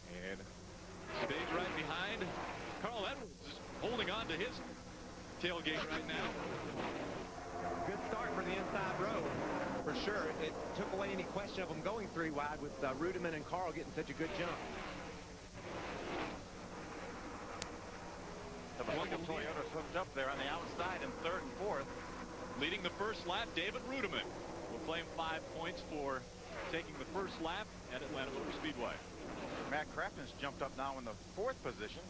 And stays right behind. Carl Edwards is holding on to his tailgate right now. Good start for the inside row, for sure. It took away any question of them going 3 wide with Rudiman and Carl getting such a good jump. The Toyota's hooked up there on the outside in 3rd and 4th. Leading the first lap, David Rudiman will claim 5 points for taking the first lap at Atlanta Motor Speedway. Matt Crafton's jumped up now in the 4th position.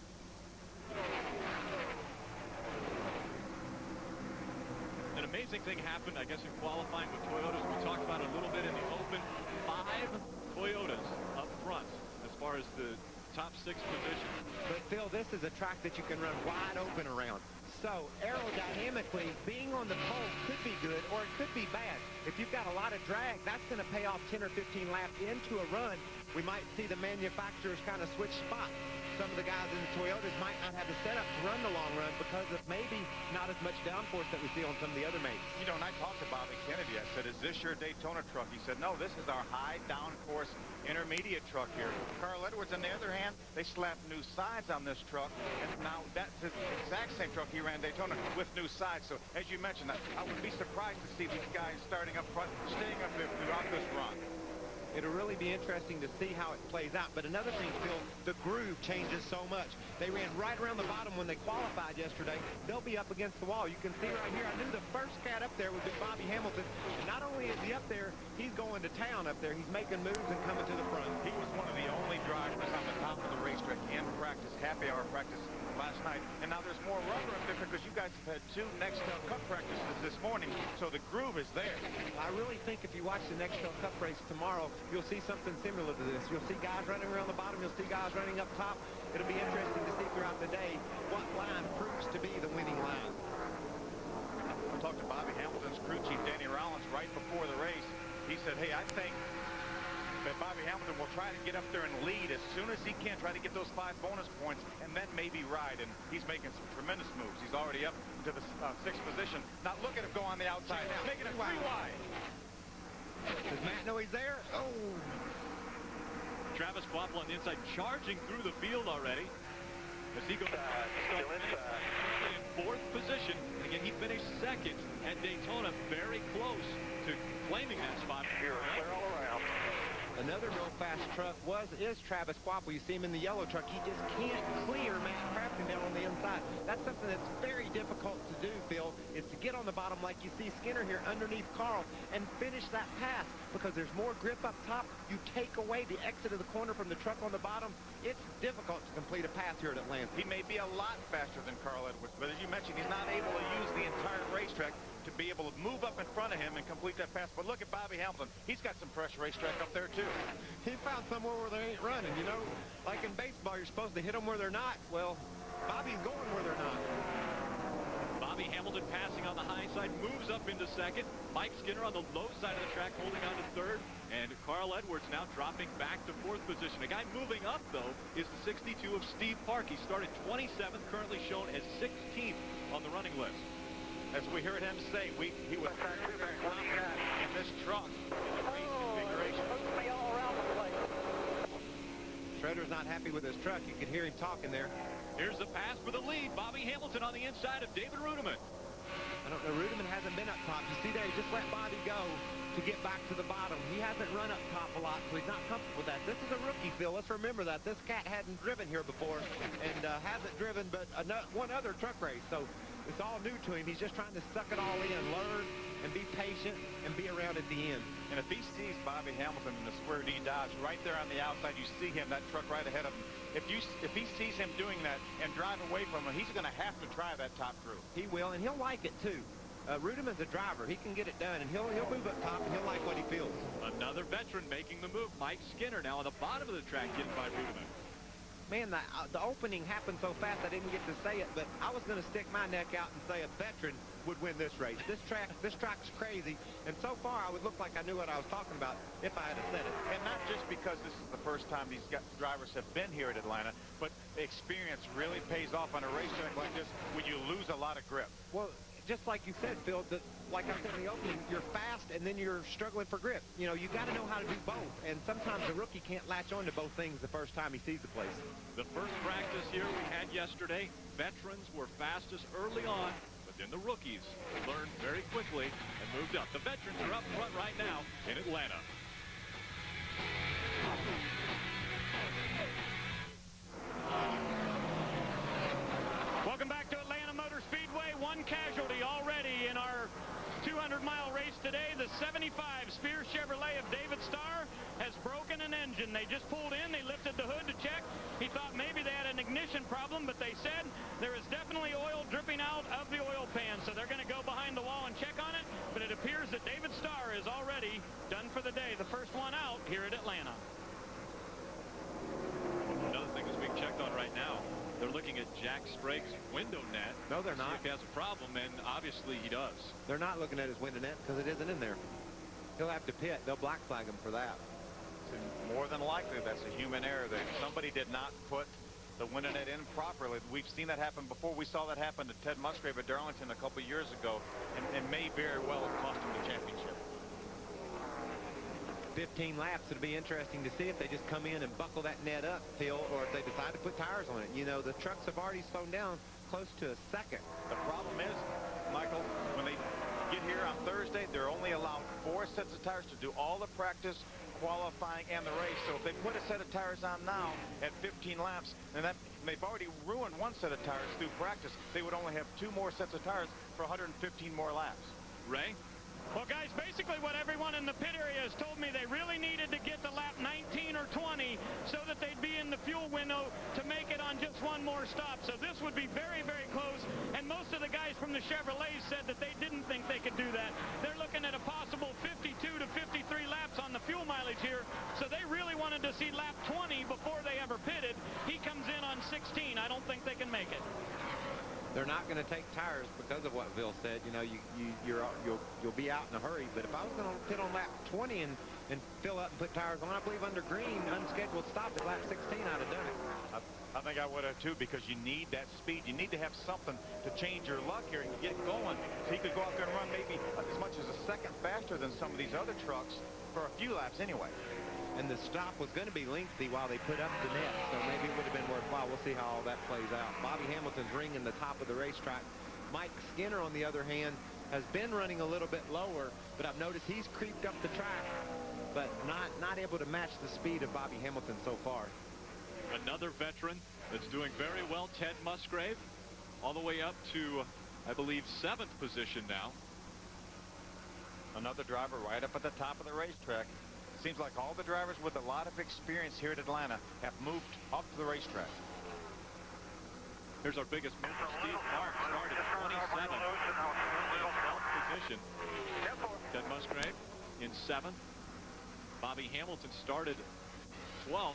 An amazing thing happened, I guess, in qualifying with Toyotas. We talked about it a little bit in the open. 5 Toyotas up front as far as the top 6 positions. But Phil, this is a track that you can run wide open around. So aerodynamically, being on the pole could be good or it could be bad. If you've got a lot of drag, that's going to pay off 10 or 15 laps into a run. We might see the manufacturers kind of switch spots. Some of the guys in the Toyotas might not have the setup to run the long run because of maybe not as much downforce that we see on some of the other mates. You know, and I talked to Bobby Kennedy. I said, is this your Daytona truck? He said, no, this is our high downforce intermediate truck here. Carl Edwards, on the other hand, they slapped new sides on this truck, and now that's the exact same truck he ran Daytona with new sides. So as you mentioned, I would be surprised to see these guys starting up front, staying up there throughout this run. It'll really be interesting to see how it plays out. But another thing, Phil, the groove changes so much. They ran right around the bottom when they qualified yesterday. They'll be up against the wall. You can see right here, I knew the first cat up there would be Bobby Hamilton. And not only is he up there, he's going to town up there. He's making moves and coming to the front. He was one of the only drivers on the top of the racetrack in practice, happy hour practice last night. And now there's more rubber up there because you guys have had 2 Nextel Cup practices this morning, so the groove is there. I really think if you watch the Nextel Cup race tomorrow, you'll see something similar to this. You'll see guys running around the bottom. You'll see guys running up top. It'll be interesting to see throughout the day what line proves to be the winning line. I talked to Bobby Hamilton's crew chief, Danny Rollins, right before the race. He said, hey, I think that Bobby Hamilton will try to get up there and lead as soon as he can, try to get those 5 bonus points, and then maybe ride. And he's making some tremendous moves. He's already up into the 6th position. Now look at him go on the outside now, making it 3 wide. Does Matt know he's there? Oh! Travis Kvapil on the inside, charging through the field already. As he goes in 4th position. Again, he finished 2nd at Daytona, very close to claiming that spot. You're clear all around. Another real fast truck is Travis Kvapil. You see him in the yellow truck. He just can't clear Matt Crafton down on the inside. That's something that's very difficult to do, Phil, is to get on the bottom like you see Skinner here underneath Carl and finish that pass because there's more grip up top. You take away the exit of the corner from the truck on the bottom. It's difficult to complete a pass here at Atlanta. He may be a lot faster than Carl Edwards, but as you mentioned, he's not able to use the entire racetrack to be able to move up in front of him and complete that pass. But look at Bobby Hamilton. He's got some fresh racetrack up there, too. He found somewhere where they ain't running. You know, like in baseball, you're supposed to hit them where they're not. Well, Bobby's going where they're not. Bobby Hamilton passing on the high side, moves up into 2nd. Mike Skinner on the low side of the track holding on to 3rd. And Carl Edwards now dropping back to 4th position. A guy moving up, though, is the 62 of Steve Park. He started 27th, currently shown as 16th on the running list. As we heard him say, he was in this truck in the race configuration. Shredder's not happy with his truck. You can hear him talking there. Here's the pass for the lead. Bobby Hamilton on the inside of David Rudiman. I don't know. Rudiman hasn't been up top. You see there, he just let Bobby go to get back to the bottom. He hasn't run up top a lot, so he's not comfortable with that. This is a rookie, Phil. Let's remember that. This cat hadn't driven here before and hasn't driven but one other truck race. So it's all new to him. He's just trying to suck it all in, learn, and be patient, and be around at the end. And if he sees Bobby Hamilton in the Square D Dodge right there on the outside, you see him, that truck right ahead of him. If he sees him doing that and drive away from him, he's going to have to try that top through. He will, and he'll like it too. Rudiman's a driver. He can get it done, and he'll move up top, and he'll like what he feels. Another veteran making the move. Mike Skinner now on the bottom of the track getting by Rudiman. Man, the opening happened so fast I didn't get to say it, but I was going to stick my neck out and say a veteran would win this race. This track's crazy, and so far I would look like I knew what I was talking about if I had said it. And not just because this is the first time these drivers have been here at Atlanta, but experience really pays off on a racetrack like this when you lose a lot of grip. Well, just like you said, Phil, like I said in the opening, you're fast and then you're struggling for grip. You know, you got to know how to do both. And sometimes a rookie can't latch on to both things the first time he sees the place. The first practice here we had yesterday, veterans were fastest early on, but then the rookies learned very quickly and moved up. The veterans are up front right now in Atlanta. Welcome back to Atlanta Motor Speedway. One casualty already in our 200-mile race today. The 75 Spears Chevrolet of David Starr has broken an engine. They just pulled in. They lifted the hood to check. He thought maybe they had an ignition problem, but they said there is definitely oil dripping out of the oil pan. So they're going to go behind the wall and check on it. But it appears that David Starr is already done for the day. The first one out here at Atlanta. Another thing that's being checked on right now, they're looking at Jack Sprague's window net. No, they're not. See if he has a problem, and obviously he does. They're not looking at his window net because it isn't in there. He'll have to pit. They'll black flag him for that. More than likely, that's a human error. That somebody did not put the window net in properly. We've seen that happen before. We saw that happen to Ted Musgrave at Darlington a couple years ago, and may very well have cost him the championship. 15 laps. It'll be interesting to see if they just come in and buckle that net up, Phil, or if they decide to put tires on it. You know, the trucks have already slowed down close to a second. The problem is, Michael, when they get here on Thursday, they're only allowed 4 sets of tires to do all the practice, qualifying, and the race. So if they put a set of tires on now at 15 laps, and they've already ruined 1 set of tires through practice, they would only have 2 more sets of tires for 115 more laps. Ray? Well, guys, basically what everyone in the pit area has told me, they really needed to get to lap 19 or 20 so that they'd be in the fuel window to make it on just 1 more stop. So this would be very, very close. And most of the guys from the Chevrolets said that they didn't think they could do that. They're looking at a possible 52 to 53 laps on the fuel mileage here. So they really wanted to see lap 20 before they ever pitted. He comes in on 16. I don't think they can make it. They're not going to take tires because of what Phil said. You know, you'll be out in a hurry. But if I was going to pit on lap 20 and fill up and put tires on, I believe under green, unscheduled stop at lap 16, I'd have done it. I think I would have too, because you need that speed. You need to have something to change your luck here and get going. So he could go out there and run maybe as much as a second faster than some of these other trucks for a few laps anyway. And the stop was going to be lengthy while they put up the net, so maybe it would have been worthwhile. We'll see how all that plays out. Bobby Hamilton's ringing the top of the racetrack. Mike Skinner, on the other hand, has been running a little bit lower, but I've noticed he's creeped up the track, but not able to match the speed of Bobby Hamilton so far. Another veteran that's doing very well, Ted Musgrave, all the way up to, I believe, 7th position now. Another driver right up at the top of the racetrack. Seems like all the drivers with a lot of experience here at Atlanta have moved up to the racetrack. Here's our biggest mover, Steve Clark, started 27th, currently in 12th position. Ted Musgrave in 7th. Bobby Hamilton started 12th,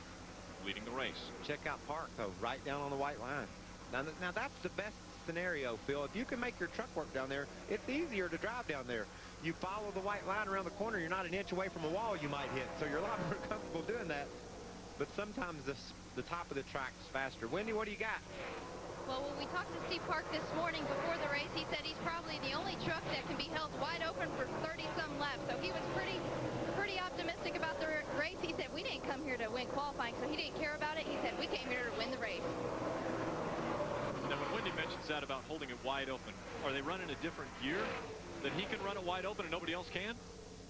leading the race. Check out Park, though, right down on the white line. Now that's the best scenario, Phil. If you can make your truck work down there, it's easier to drive down there. You follow the white line around the corner, you're not an inch away from a wall you might hit, so you're a lot more comfortable doing that. But sometimes the top of the track's faster. Wendy, what do you got? Well, when we talked to Steve Park this morning before the race, he said he's probably the only truck that can be held wide open for 30-some laps. So he was pretty optimistic about the race. He said, we didn't come here to win qualifying, so he didn't care about it. He said, we came here to win the race. Now, when Wendy mentions that about holding it wide open, are they running a different gear that he can run it wide open and nobody else can?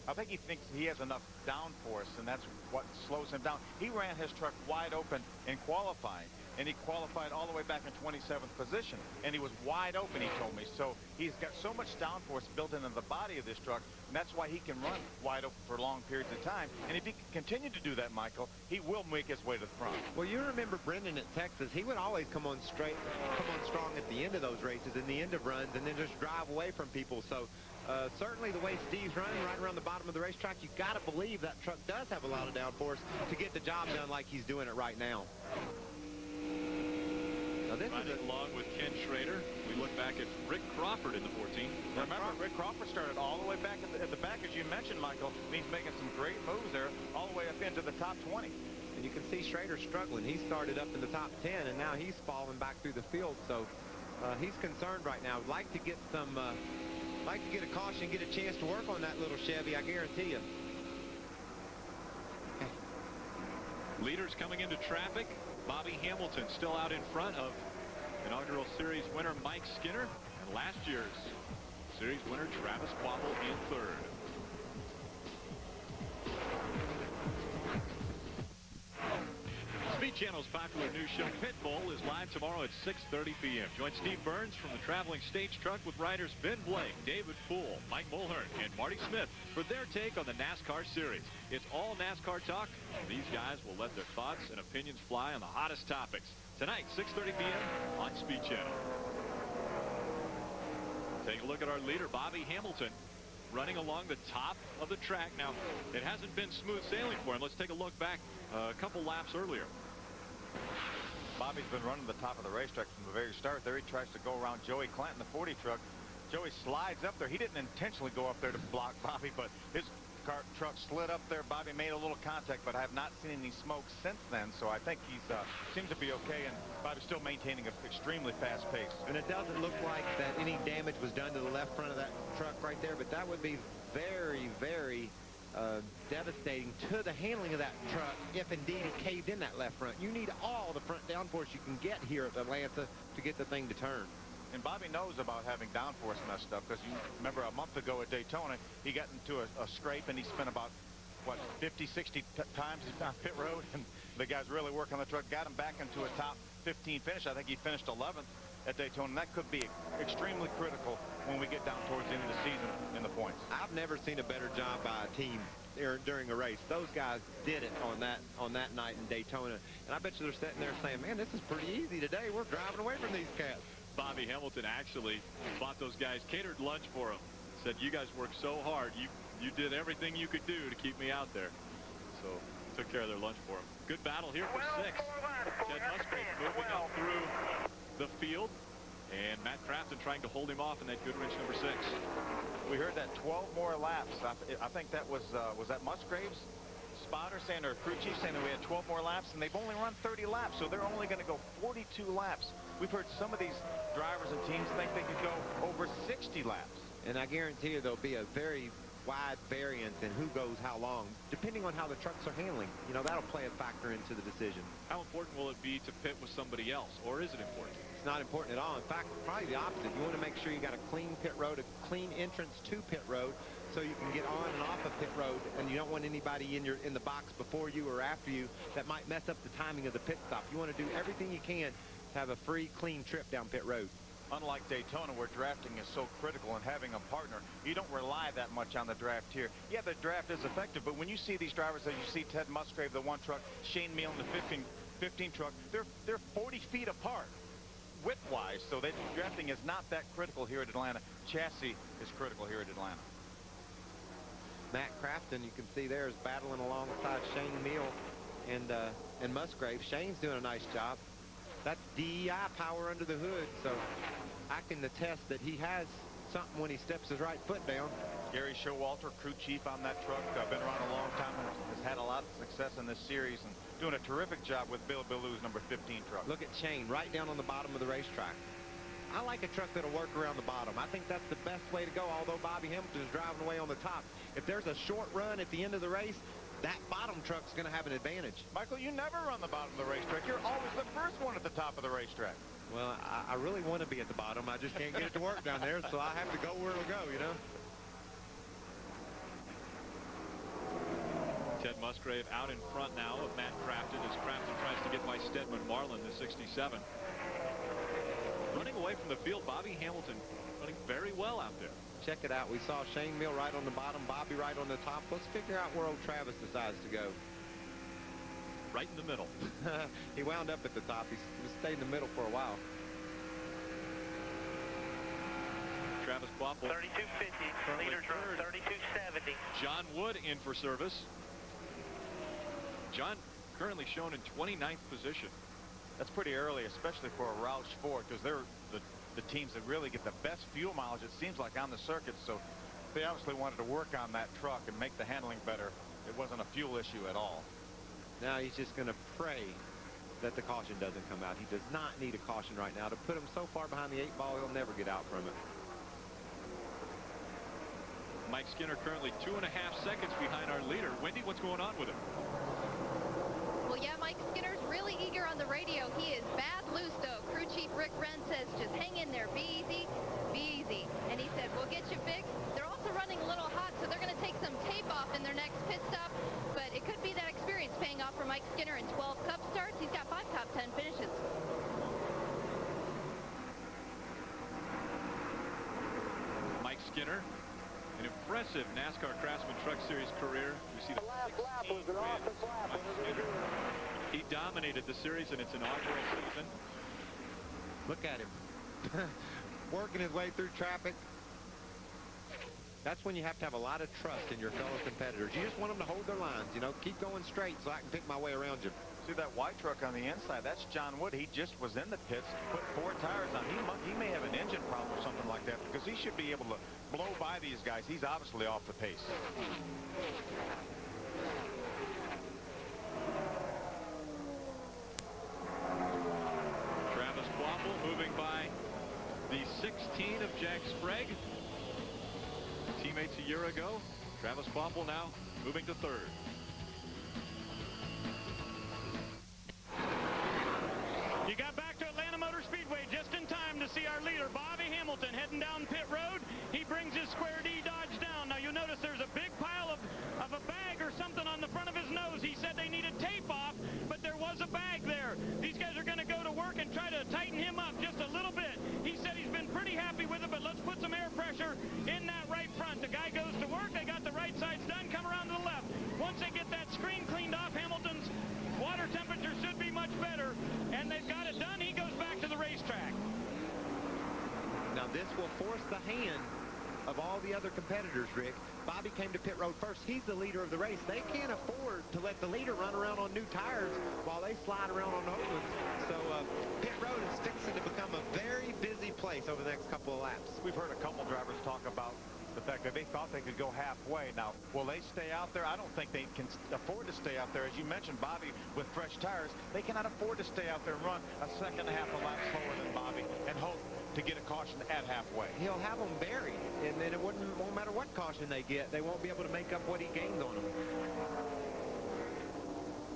I think he thinks he has enough downforce, and that's what slows him down. He ran his truck wide open in qualifying, and he qualified all the way back in 27th position, and he was wide open, he told me. So he's got so much downforce built into the body of this truck, and that's why he can run wide open for long periods of time. And if he can continue to do that, Michael, he will make his way to the front. Well, you remember Brendan at Texas. He would always come on strong at the end of those races, in the end of runs, and then just drive away from people. So certainly the way Steve's running right around the bottom of the racetrack, you got to believe that truck does have a lot of downforce to get the job done like he's doing it right now. Now this Riding along with Ken Schrader, we look back at Rick Crawford in the 14. Remember, Rick Crawford started all the way back at the back, as you mentioned, Michael. He's making some great moves there, all the way up into the top 20. And you can see Schrader struggling. He started up in the top 10, and now he's falling back through the field. So He's concerned right now. Would like to get some, like to get a caution, get a chance to work on that little Chevy, I guarantee you. Leaders coming into traffic. Bobby Hamilton still out in front of inaugural series winner Mike Skinner, and last year's series winner Travis Quapple in third. Speed Channel's popular news show Pitbull is live tomorrow at 6:30 p.m. Join Steve Burns from the traveling stage truck with riders Ben Blake, David Poole, Mike Mulhern, and Marty Smith for their take on the NASCAR series. It's all NASCAR talk, and these guys will let their thoughts and opinions fly on the hottest topics. Tonight, 6:30 p.m. on Speed Channel. Take a look at our leader, Bobby Hamilton, running along the top of the track. Now, it hasn't been smooth sailing for him. Let's take a look back a couple laps earlier. Bobby's been running the top of the racetrack from the very start. There he tries to go around Joey Clanton, the 40 truck. Joey slides up there. He didn't intentionally go up there to block Bobby, but his truck slid up there. Bobby made a little contact, but I have not seen any smoke since then, so I think he's seems to be okay, and Bobby's still maintaining an extremely fast pace. And it doesn't look like that any damage was done to the left front of that truck right there, but that would be very, very devastating to the handling of that truck if indeed it caved in that left front. You need all the front downforce you can get here at Atlanta to get the thing to turn. And Bobby knows about having downforce messed up, because you remember a month ago at Daytona, he got into a scrape and he spent about, what, 50, 60 times on pit road, and the guys really working on the truck, got him back into a top 15 finish. I think he finished 11th at Daytona, and that could be extremely critical when we get down towards the end of the season in the points. I've never seen a better job by a team during a race. Those guys did it on that night in Daytona, and I bet you they're sitting there saying, man, this is pretty easy today. We're driving away from these cats. Bobby Hamilton actually bought those guys catered lunch for them. Said, you guys worked so hard. You did everything you could do to keep me out there. So took care of their lunch for them. Good battle here for 6. Ted Musgrave moving up through the field, and Matt Crafton trying to hold him off in that Goodrich number 6. We heard that 12 more laps. I think that was that Musgrave's spotter saying, or crew chief saying that we had 12 more laps, and they've only run 30 laps, so they're only going to go 42 laps. We've heard some of these drivers and teams think they could go over 60 laps. And I guarantee you there'll be a very wide variance in who goes how long, depending on how the trucks are handling. You know, that'll play a factor into the decision. How important will it be to pit with somebody else, or is it important? It's not important at all. In fact, probably the opposite. You want to make sure you got a clean pit road, a clean entrance to pit road, so you can get on and off of pit road, and you don't want anybody in the box before you or after you that might mess up the timing of the pit stop. You want to do everything you can to have a free, clean trip down pit road. Unlike Daytona, where drafting is so critical and having a partner, you don't rely that much on the draft here. Yeah, the draft is effective, but when you see these drivers, as you see Ted Musgrave, the 1 truck, Shane Meal in the 15 truck, they're 40 feet apart width-wise, so that drafting is not that critical here at Atlanta. Chassis is critical here at Atlanta. Matt Crafton, you can see there, is battling alongside Shane Meal and Musgrave. Shane's doing a nice job. That's DEI power under the hood, so I can attest that he has something when he steps his right foot down. Gary Showalter, crew chief on that truck, been around a long time and has had a lot of success in this series and doing a terrific job with Bill Billoo's number 15 truck. Look at Shane right down on the bottom of the racetrack. I like a truck that'll work around the bottom. I think that's the best way to go, although Bobby Hamilton is driving away on the top. If there's a short run at the end of the race, that bottom truck's going to have an advantage. Michael, you never run the bottom of the racetrack. You're always the first one at the top of the racetrack. Well, I really want to be at the bottom. I just can't get it to work down there, so I have to go where it'll go, you know? Ted Musgrave out in front now of Matt Crafton as Crafton tries to get by Stedman Marlin, the 67. Running away from the field, Bobby Hamilton running very well out there. Check it out. We saw Shane Mill right on the bottom, Bobby right on the top. Let's figure out where old Travis decides to go. Right in the middle. He wound up at the top. He stayed in the middle for a while. Travis Quapple. 3250. Leaders run 3270. John Wood in for service. John currently shown in 29th position. That's pretty early, especially for a Roush Ford, because they're the teams that really get the best fuel mileage, it seems like, on the circuit. So they obviously wanted to work on that truck and make the handling better. It wasn't a fuel issue at all. Now he's just going to pray that the caution doesn't come out. He does not need a caution right now to put him so far behind the 8 ball he'll never get out from it. Mike Skinner currently 2.5 seconds behind our leader. Wendy, what's going on with him? Well, yeah, Mike Skinner's really eager on the radio. He is bad loose, though. Crew Chief Rick Wren says, just hang in there. Be easy. Be easy. And he said, we'll get you fixed. They're also running a little hot, so they're going to take some tape off in their next pit stop. But it could be that experience paying off for Mike Skinner in 12 Cup starts. He's got 5 top 10 finishes. Mike Skinner, an impressive NASCAR Craftsman Truck Series career. You see the last lap was an offensive lap. Mike Skinner. He dominated the series in its inaugural season. Look at him. Working his way through traffic. That's when you have to have a lot of trust in your fellow competitors. You just want them to hold their lines, you know, keep going straight so I can pick my way around you. See that white truck on the inside? That's John Wood. He just was in the pits, put 4 tires on. He may have an engine problem or something like that because he should be able to blow by these guys. He's obviously off the pace. Travis Quapple moving by the 16 of Jack Sprague. Teammates a year ago. Travis Quapple now moving to 3rd. You got back to Atlanta Motor Speedway just in time to see our leader, Bobby Hamilton, heading down pit road. He brings his Square D Dodge down. Now, you'll notice there's a big pile of a bag or something on the front of his nose. He said they needed tape off, but there was a bag there. These guys are going to go to work and try to tighten him up just a little bit. He said he's been pretty happy with it, but let's put some air pressure in that right front. The guy goes to work. They got the right sides done. Come around to the left. Once they get that screen cleaned off, Hamilton's water temperature should be much better, and they've got it done. He goes back to the racetrack. Now this will force the hand of all the other competitors, Rick. Bobby came to pit road first. He's the leader of the race. They can't afford to let the leader run around on new tires while they slide around on old ones. So pit road is fixing to become a very busy place over the next couple of laps. We've heard a couple drivers talk about the fact that they thought they could go halfway. Now, will they stay out there? I don't think they can afford to stay out there. As you mentioned, Bobby, with fresh tires, they cannot afford to stay out there and run a second and a half a lap slower than Bobby and hope to get a caution at halfway. He'll have them buried, and then it won't matter what caution they get. They won't be able to make up what he gained on them.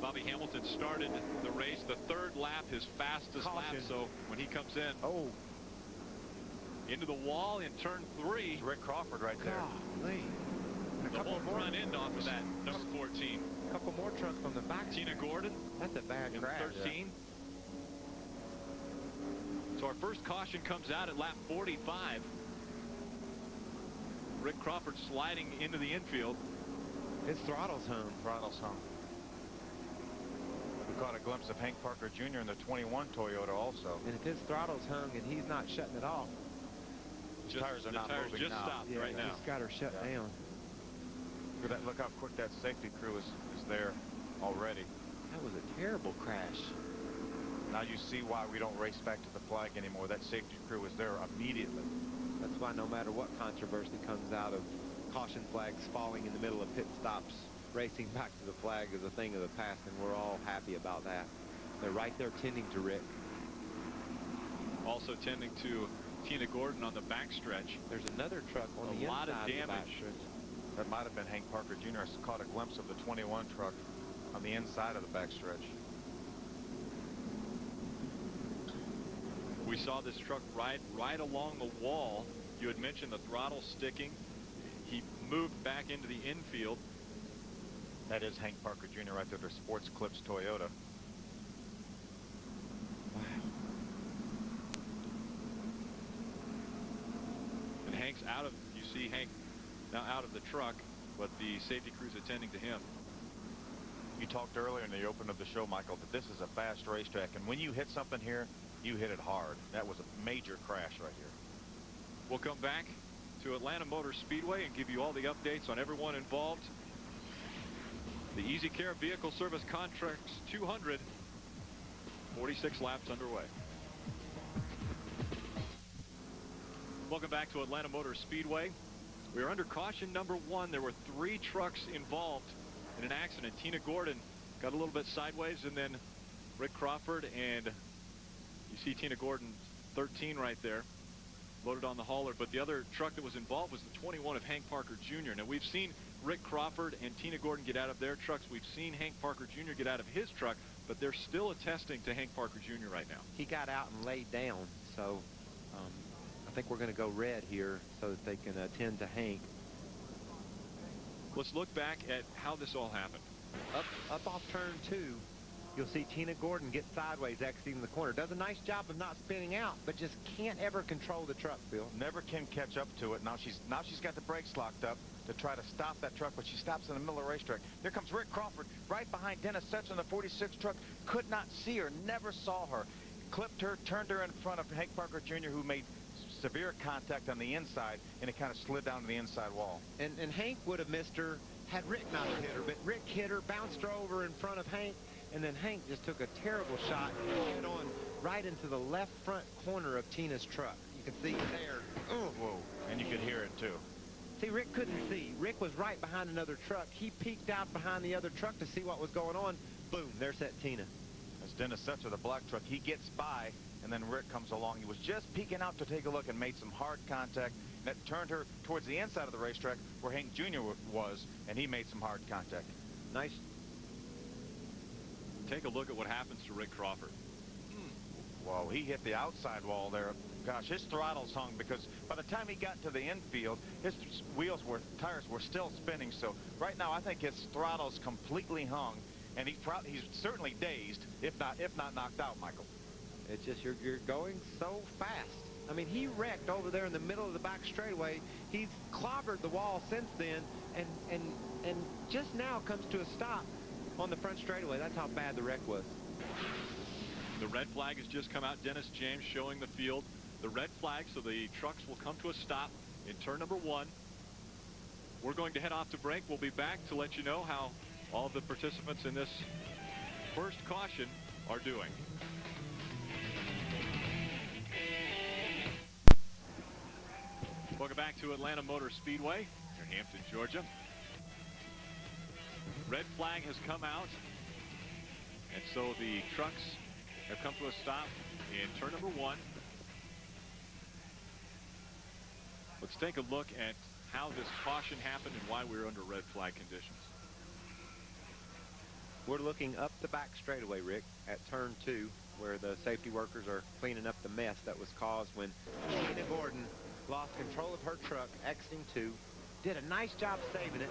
Bobby Hamilton started the race, the 3rd lap, his fastest lap. So when he comes in, into the wall in turn 3. Rick Crawford right there. Golly. The whole front end off of that number 14. A couple more trucks from the back. Tina Gordon. That's a bad in crash. 13. So our first caution comes out at lap 45. Rick Crawford sliding into the infield. His throttle's hung. Throttle's hung. We caught a glimpse of Hank Parker Jr. in the 21 Toyota also. And if his throttle's hung and he's not shutting it off. The tires are not moving just now. stopped right now. He's got her shut down. Look how quick that safety crew is there already. That was a terrible crash. Now you see why we don't race back to the flag anymore. That safety crew is there immediately. That's why no matter what controversy comes out of caution flags falling in the middle of pit stops, racing back to the flag is a thing of the past, and we're all happy about that. They're right there tending to Rick. Also tending to Tina Gordon on the backstretch. There's another truck on the inside. A lot of damage. That might have been Hank Parker Jr. I caught a glimpse of the 21 truck on the inside of the backstretch. We saw this truck right along the wall. You had mentioned the throttle sticking. He moved back into the infield. That is Hank Parker Jr. right there, their Sports Clips Toyota. Wow. And Hank's out of, you see Hank now out of the truck, but the safety crew's attending to him. You talked earlier in the open of the show, Michael, that this is a fast racetrack, and when you hit something here, you hit it hard. That was a major crash right here. We'll come back to Atlanta Motor Speedway and give you all the updates on everyone involved. The EasyCare Vehicle Service Contracts 200, 46 laps underway. Welcome back to Atlanta Motor Speedway. We are under caution number 1. There were 3 trucks involved in an accident. Tina Gordon got a little bit sideways and then Rick Crawford, and you see Tina Gordon, 13 right there, loaded on the hauler. But the other truck that was involved was the 21 of Hank Parker Jr. Now, we've seen Rick Crawford and Tina Gordon get out of their trucks. We've seen Hank Parker Jr. get out of his truck, but they're still attesting to Hank Parker Jr. right now. He got out and laid down, so I think we're going to go red here so that they can attend to Hank. Let's look back at how this all happened. Up off turn 2, you'll see Tina Gordon get sideways exiting the corner. Does a nice job of not spinning out, but just can't ever control the truck, Bill. Never can catch up to it. Now she's got the brakes locked up to try to stop that truck, but she stops in the middle of the racetrack. There comes Rick Crawford right behind Dennis Setzer in the 46 truck. Could not see her, never saw her. Clipped her, turned her in front of Hank Parker Jr., who made severe contact on the inside, and it kind of slid down to the inside wall. And Hank would have missed her had Rick not hit her, but Rick hit her, bounced her over in front of Hank, and then Hank just took a terrible shot head on right into the left front corner of Tina's truck. You can see there. Oh. Whoa, and you could hear it too. See, Rick couldn't see. Rick was right behind another truck. He peeked out behind the other truck to see what was going on. Boom, there's that Tina. As Dennis Setzer, the black truck, he gets by, and then Rick comes along. He was just peeking out to take a look and made some hard contact. That turned her towards the inside of the racetrack where Hank Jr. was, and he made some hard contact. Nice. Take a look at what happens to Rick Crawford. Whoa, he hit the outside wall there. Gosh, his throttles hung because by the time he got to the infield, his tires were still spinning. So right now, I think his throttles completely hung, and he's certainly dazed, if not knocked out, Michael. It's just you're going so fast. I mean, he wrecked over there in the middle of the back straightaway. He's clobbered the wall since then, and just now comes to a stop on the front straightaway. That's how bad the wreck was. The red flag has just come out. Dennis James showing the field the red flag, so the trucks will come to a stop in turn number 1. We're going to head off to break. We'll be back to let you know how all the participants in this first caution are doing. Welcome back to Atlanta Motor Speedway near Hampton, Georgia. Red flag has come out, and so the trucks have come to a stop in turn number 1. Let's take a look at how this caution happened and why we're under red flag conditions. We're looking up the back straightaway, Rick, at turn 2, where the safety workers are cleaning up the mess that was caused when Tina Gordon lost control of her truck, exiting 2, did a nice job saving it,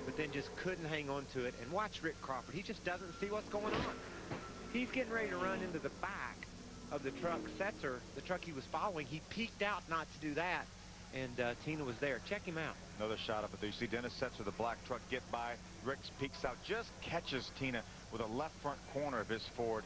but then just couldn't hang on to it. And watch Rick Crawford. He just doesn't see what's going on. He's getting ready to run into the back of the truck. Setzer, the truck he was following, he peeked out not to do that, and Tina was there. Check him out. Another shot up at there. You see Dennis Setzer, the black truck, get by. Rick peeks out, just catches Tina with a left front corner of his Ford.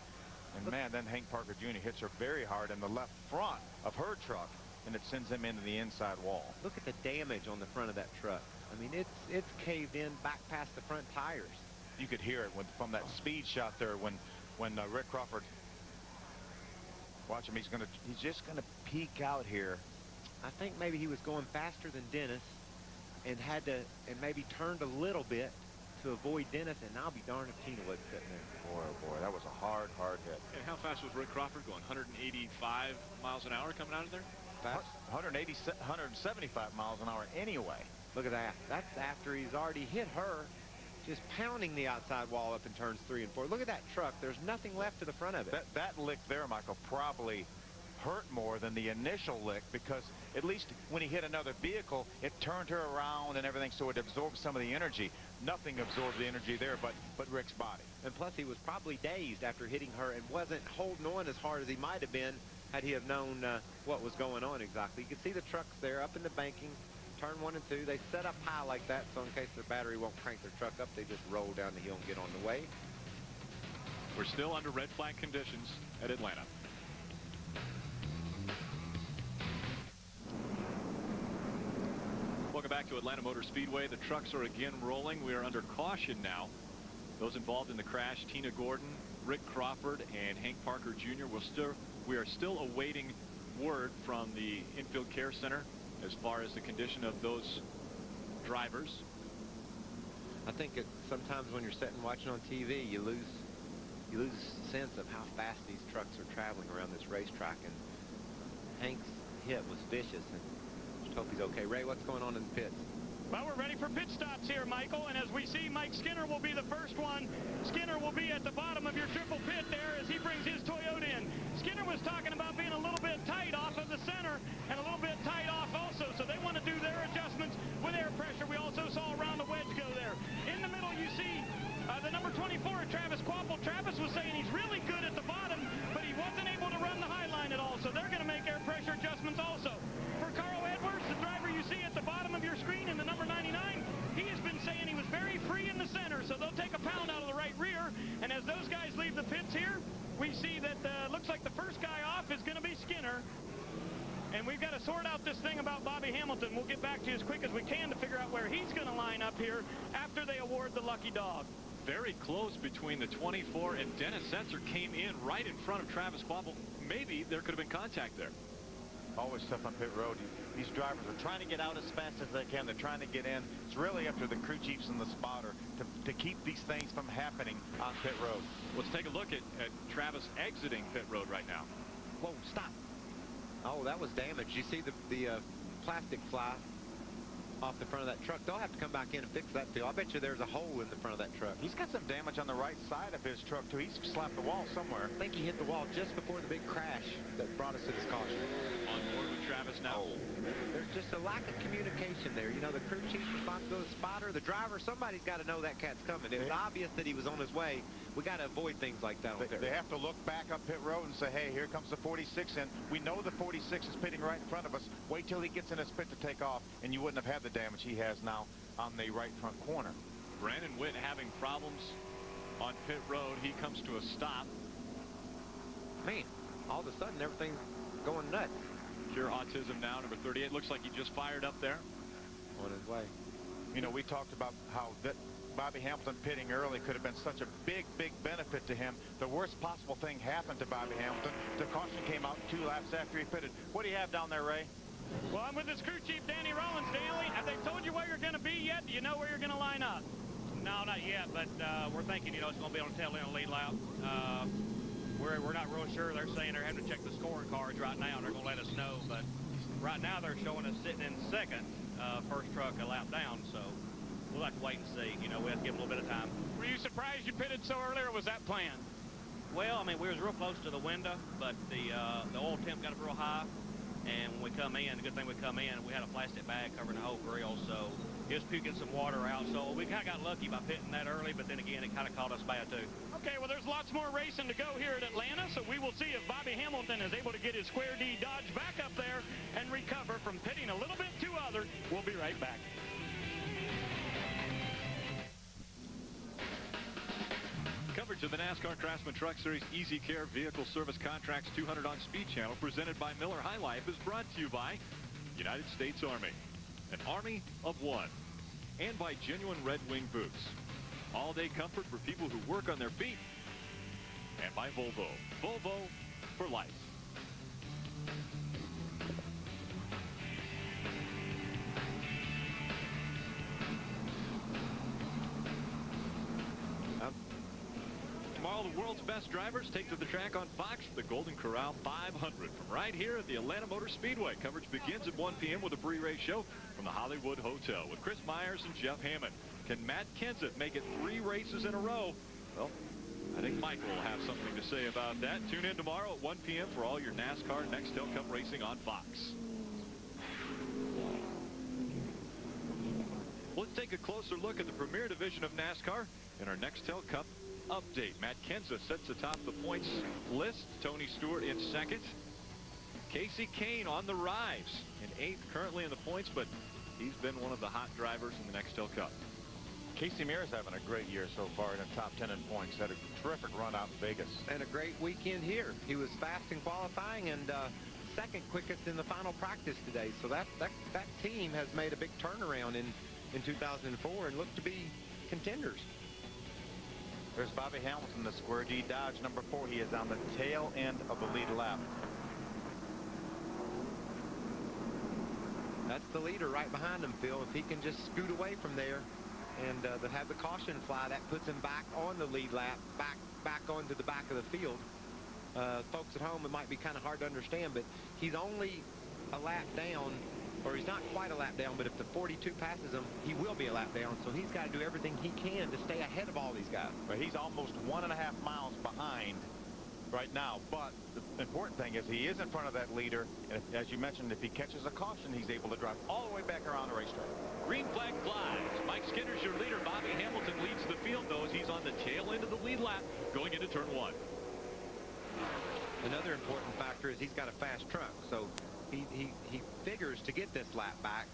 And man, then Hank Parker Jr. hits her very hard in the left front of her truck, and it sends him into the inside wall. Look at the damage on the front of that truck. I mean, it's caved in back past the front tires. You could hear it from that speed shot there when Rick Crawford. Watch him. He's just gonna peek out here. I think maybe he was going faster than Dennis and maybe turned a little bit to avoid Dennis, and I'll be darned if Tina wasn't sitting there. Boy, oh boy, that was a hard hit. And how fast was Rick Crawford going? 185 miles an hour coming out of there? Fast. 175 miles an hour anyway. Look at that. That's after he's already hit her, just pounding the outside wall up in turns 3 and 4. Look at that truck. There's nothing left to the front of it. That lick there, Michael, probably hurt more than the initial lick, because at least when he hit another vehicle, it turned her around and everything, so it absorbed some of the energy. Nothing absorbed the energy there but Rick's body. And plus, he was probably dazed after hitting her and wasn't holding on as hard as he might have been had he have known what was going on exactly. You can see the trucks there up in the banking, turn 1 and 2. They set up high like that, so in case their battery won't crank their truck up, they just roll down the hill and get on the way. We're still under red flag conditions at Atlanta. Welcome back to Atlanta Motor Speedway. The trucks are again rolling. We are under caution now. Those involved in the crash, Tina Gordon, Rick Crawford, and Hank Parker Jr. We are still awaiting word from the Infield Care Center as far as the condition of those drivers. I think sometimes when you're sitting watching on TV, you you lose sense of how fast these trucks are traveling around this racetrack. And Hank's hit was vicious, and just hope he's okay. Ray, what's going on in the pits? Well, we're ready for pit stops here, Michael, and as we see, Mike Skinner will be the first one. Skinner will be at the bottom of your triple pit there as he brings his Toyota in. Skinner was talking about being a little bit tight off of the center and a little bit tight off also, so they want to do their adjustments with air pressure. We also saw around the wedge go there. In the middle, you see the number 24, Travis Quapple. Travis was saying he's really good at the bottom, but he wasn't able to run the high line at all, so they're going to make air pressure adjustments also. For Carl Edwards, the driver you see at the bottom of your screen in the number 99, he has been saying he was very free in the center, so they'll take a pound out of the right rear. And as those guys leave the pits here, we see that looks like the first guy off is going to be Skinner. And we've got to sort out this thing about Bobby Hamilton. We'll get back to you as quick as we can to figure out where he's going to line up here after they award the lucky dog. Very close between the 24 and Dennis Setzer came in right in front of Travis Quapple. Maybe there could have been contact there. Always tough on pit road. These drivers are trying to get out as fast as they can. They're trying to get in. It's really up to the crew chiefs and the spotter to keep these things from happening on pit road. Let's take a look at Travis exiting pit road right now. Whoa, stop. Oh, that was damage. You see the plastic fly off the front of that truck. They'll have to come back in and fix that, Phil. I bet you there's a hole in the front of that truck. He's got some damage on the right side of his truck, too. He's slapped the wall somewhere. I think he hit the wall just before the big crash that brought us to this caution. On board with Travis now. There's just a lack of communication there. You know, the crew chief's responsibility, the spotter, the driver, somebody's got to know that cat's coming. It was obvious that he was on his way. We got to avoid things like that. They have to look back up pit road and say, hey, here comes the 46 in. We know the 46 is pitting right in front of us. Wait till he gets in his pit to take off, and you wouldn't have had the damage he has now on the right front corner. Brandon Witt having problems on pit road. He comes to a stop. Man, all of a sudden everything's going nuts. Pure autism now, number 38. Looks like he just fired up there. On his way. You know, we talked about how that Bobby Hamilton pitting early could have been such a big benefit to him. The worst possible thing happened to Bobby Hamilton. The caution came out 2 laps after he pitted. What do you have down there, Ray? Well, I'm with this crew chief, Danny Rollins. Danny, have they told you where you're going to be yet? Do you know where you're going to line up? No, not yet, but we're thinking, you know, it's going to be on the tail end of the lead lap. We're not real sure. They're saying they're having to check the scoring cards right now, and they're going to let us know. But right now they're showing us sitting in second, first truck a lap down. So we'll have to wait and see. You know, we have to give them a little bit of time. Were you surprised you pitted so early, or was that planned? Well, I mean, we was real close to the window, but the oil temp got up real high. And when we come in, the good thing we come in, we had a plastic bag covering the whole grill, so it was puking some water out. So we kind of got lucky by pitting that early, but then again, it kind of caught us bad too. Okay, well, there's lots more racing to go here at Atlanta, so we will see if Bobby Hamilton is able to get his Square D Dodge back up there and recover from pitting a little bit too other. We'll be right back. Coverage of the NASCAR Craftsman Truck Series EasyCare Vehicle Service Contracts 200 on Speed Channel, presented by Miller High Life, is brought to you by United States Army, an army of one, and by Genuine Red Wing Boots. All-day comfort for people who work on their feet, and by Volvo. Volvo for life. Tomorrow, the world's best drivers take to the track on Fox the Golden Corral 500 from right here at the Atlanta Motor Speedway. Coverage begins at 1 p.m. with a pre-race show from the Hollywood Hotel with Chris Myers and Jeff Hammond. Can Matt Kenseth make it 3 races in a row? Well, I think Michael will have something to say about that. Tune in tomorrow at 1 p.m. for all your NASCAR Nextel Cup racing on Fox. Let's take a closer look at the Premier Division of NASCAR in our Nextel Cup update. Matt Kenseth sits atop the points list. Tony Stewart in second. Casey Kane on the rise in 8th currently in the points, but he's been one of the hot drivers in the Nextel Cup. Casey Mears having a great year so far in the top 10 in points. Had a terrific run out in Vegas. And a great weekend here. He was fast in qualifying and second quickest in the final practice today. So that team has made a big turnaround in 2004 and look to be contenders. There's Bobby Hamilton, the Square D Dodge, number 4. He is on the tail end of the lead lap. That's the leader right behind him, Phil. If he can just scoot away from there, and they have the caution fly. That puts him back on the lead lap, back onto the back of the field. Folks at home, it might be kind of hard to understand, but he's only a lap down, or he's not quite a lap down, but if the 42 passes him, he will be a lap down. So he's got to do everything he can to stay ahead of all these guys. But he's almost 1.5 miles behind right now. But the important thing is he is in front of that leader. And as you mentioned, if he catches a caution, he's able to drive all the way back around the racetrack. Green flag flies. Mike Skinner's your leader. Bobby Hamilton leads the field, though, as he's on the tail end of the lead lap going into turn 1. Another important factor is he's got a fast truck, so he figures to get this lap back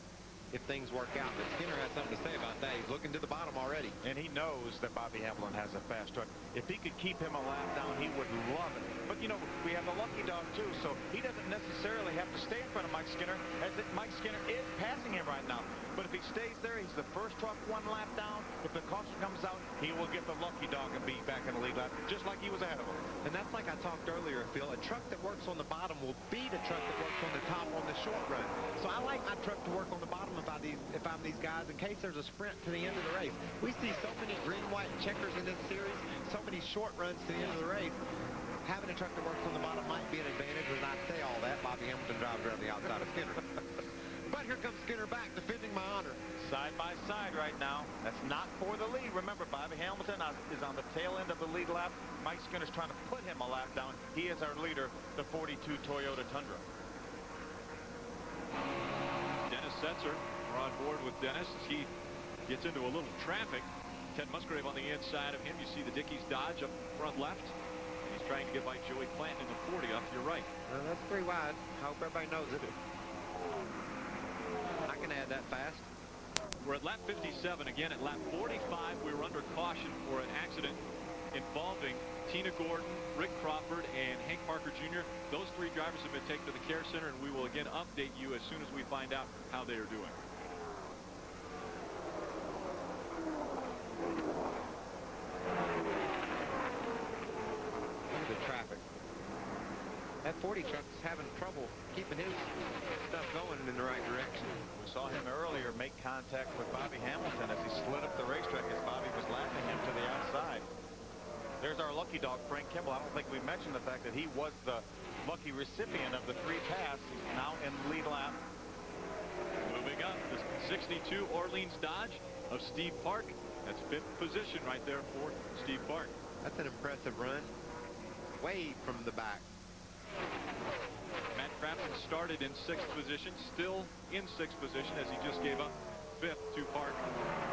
if things work out. But Skinner has something to say about that. He's looking to the bottom already. And he knows that Bobby Hamilton has a fast truck. If he could keep him a lap down, he would love it. But, you know, we have the lucky dog, too, so he doesn't necessarily have to stay in front of Mike Skinner, as Mike Skinner is passing him right now. But if he stays there, he's the first truck 1 lap down. If the caution comes out, he will get the lucky dog and be back in the lead lap, just like he was ahead of him. And that's like I talked earlier, Phil. A truck that works on the bottom will beat a truck that works on the top on the short run. So I like my truck to work on the bottom if I'm these guys, in case there's a sprint to the end of the race. We see so many green, white checkers in this series, so many short runs to the end of the race. Having a truck that works on the bottom might be an advantage. When I say all that, Bobby Hamilton drives around the outside of Skinner. But here comes Skinner back, defending my honor. Side by side right now. That's not for the lead. Remember, Bobby Hamilton is on the tail end of the lead lap. Mike Skinner's trying to put him a lap down. He is our leader, the 42 Toyota Tundra. Dennis Setzer, we're on board with Dennis as he gets into a little traffic. Ted Musgrave on the inside of him. You see the Dickies Dodge up front left. He's trying to get by Joey Clanton in the 40 off your right. Well, that's 3 wide. I hope everybody knows it. I can add that fast. We're at lap 57. Again, at lap 45, we were under caution for an accident involving Tina Gordon, Rick Crawford, and Hank Parker Jr. Those 3 drivers have been taken to the care center, and we will again update you as soon as we find out how they are doing. Look at the traffic. That 40 truck's having trouble keeping his stuff going in the right direction. We saw him earlier make contact with Bobby Hamilton as he slid up the racetrack as Bobby was lapping him to the outside. There's our lucky dog, Frank Kimball. I don't think we mentioned the fact that he was the lucky recipient of the 3 pass. He's now in the lead lap. Moving up, the 62 Orleans Dodge of Steve Park. That's 5th position right there for Steve Park. That's an impressive run. Way from the back. Matt Crafton started in 6th position, still in 6th position as he just gave up 5th to Park.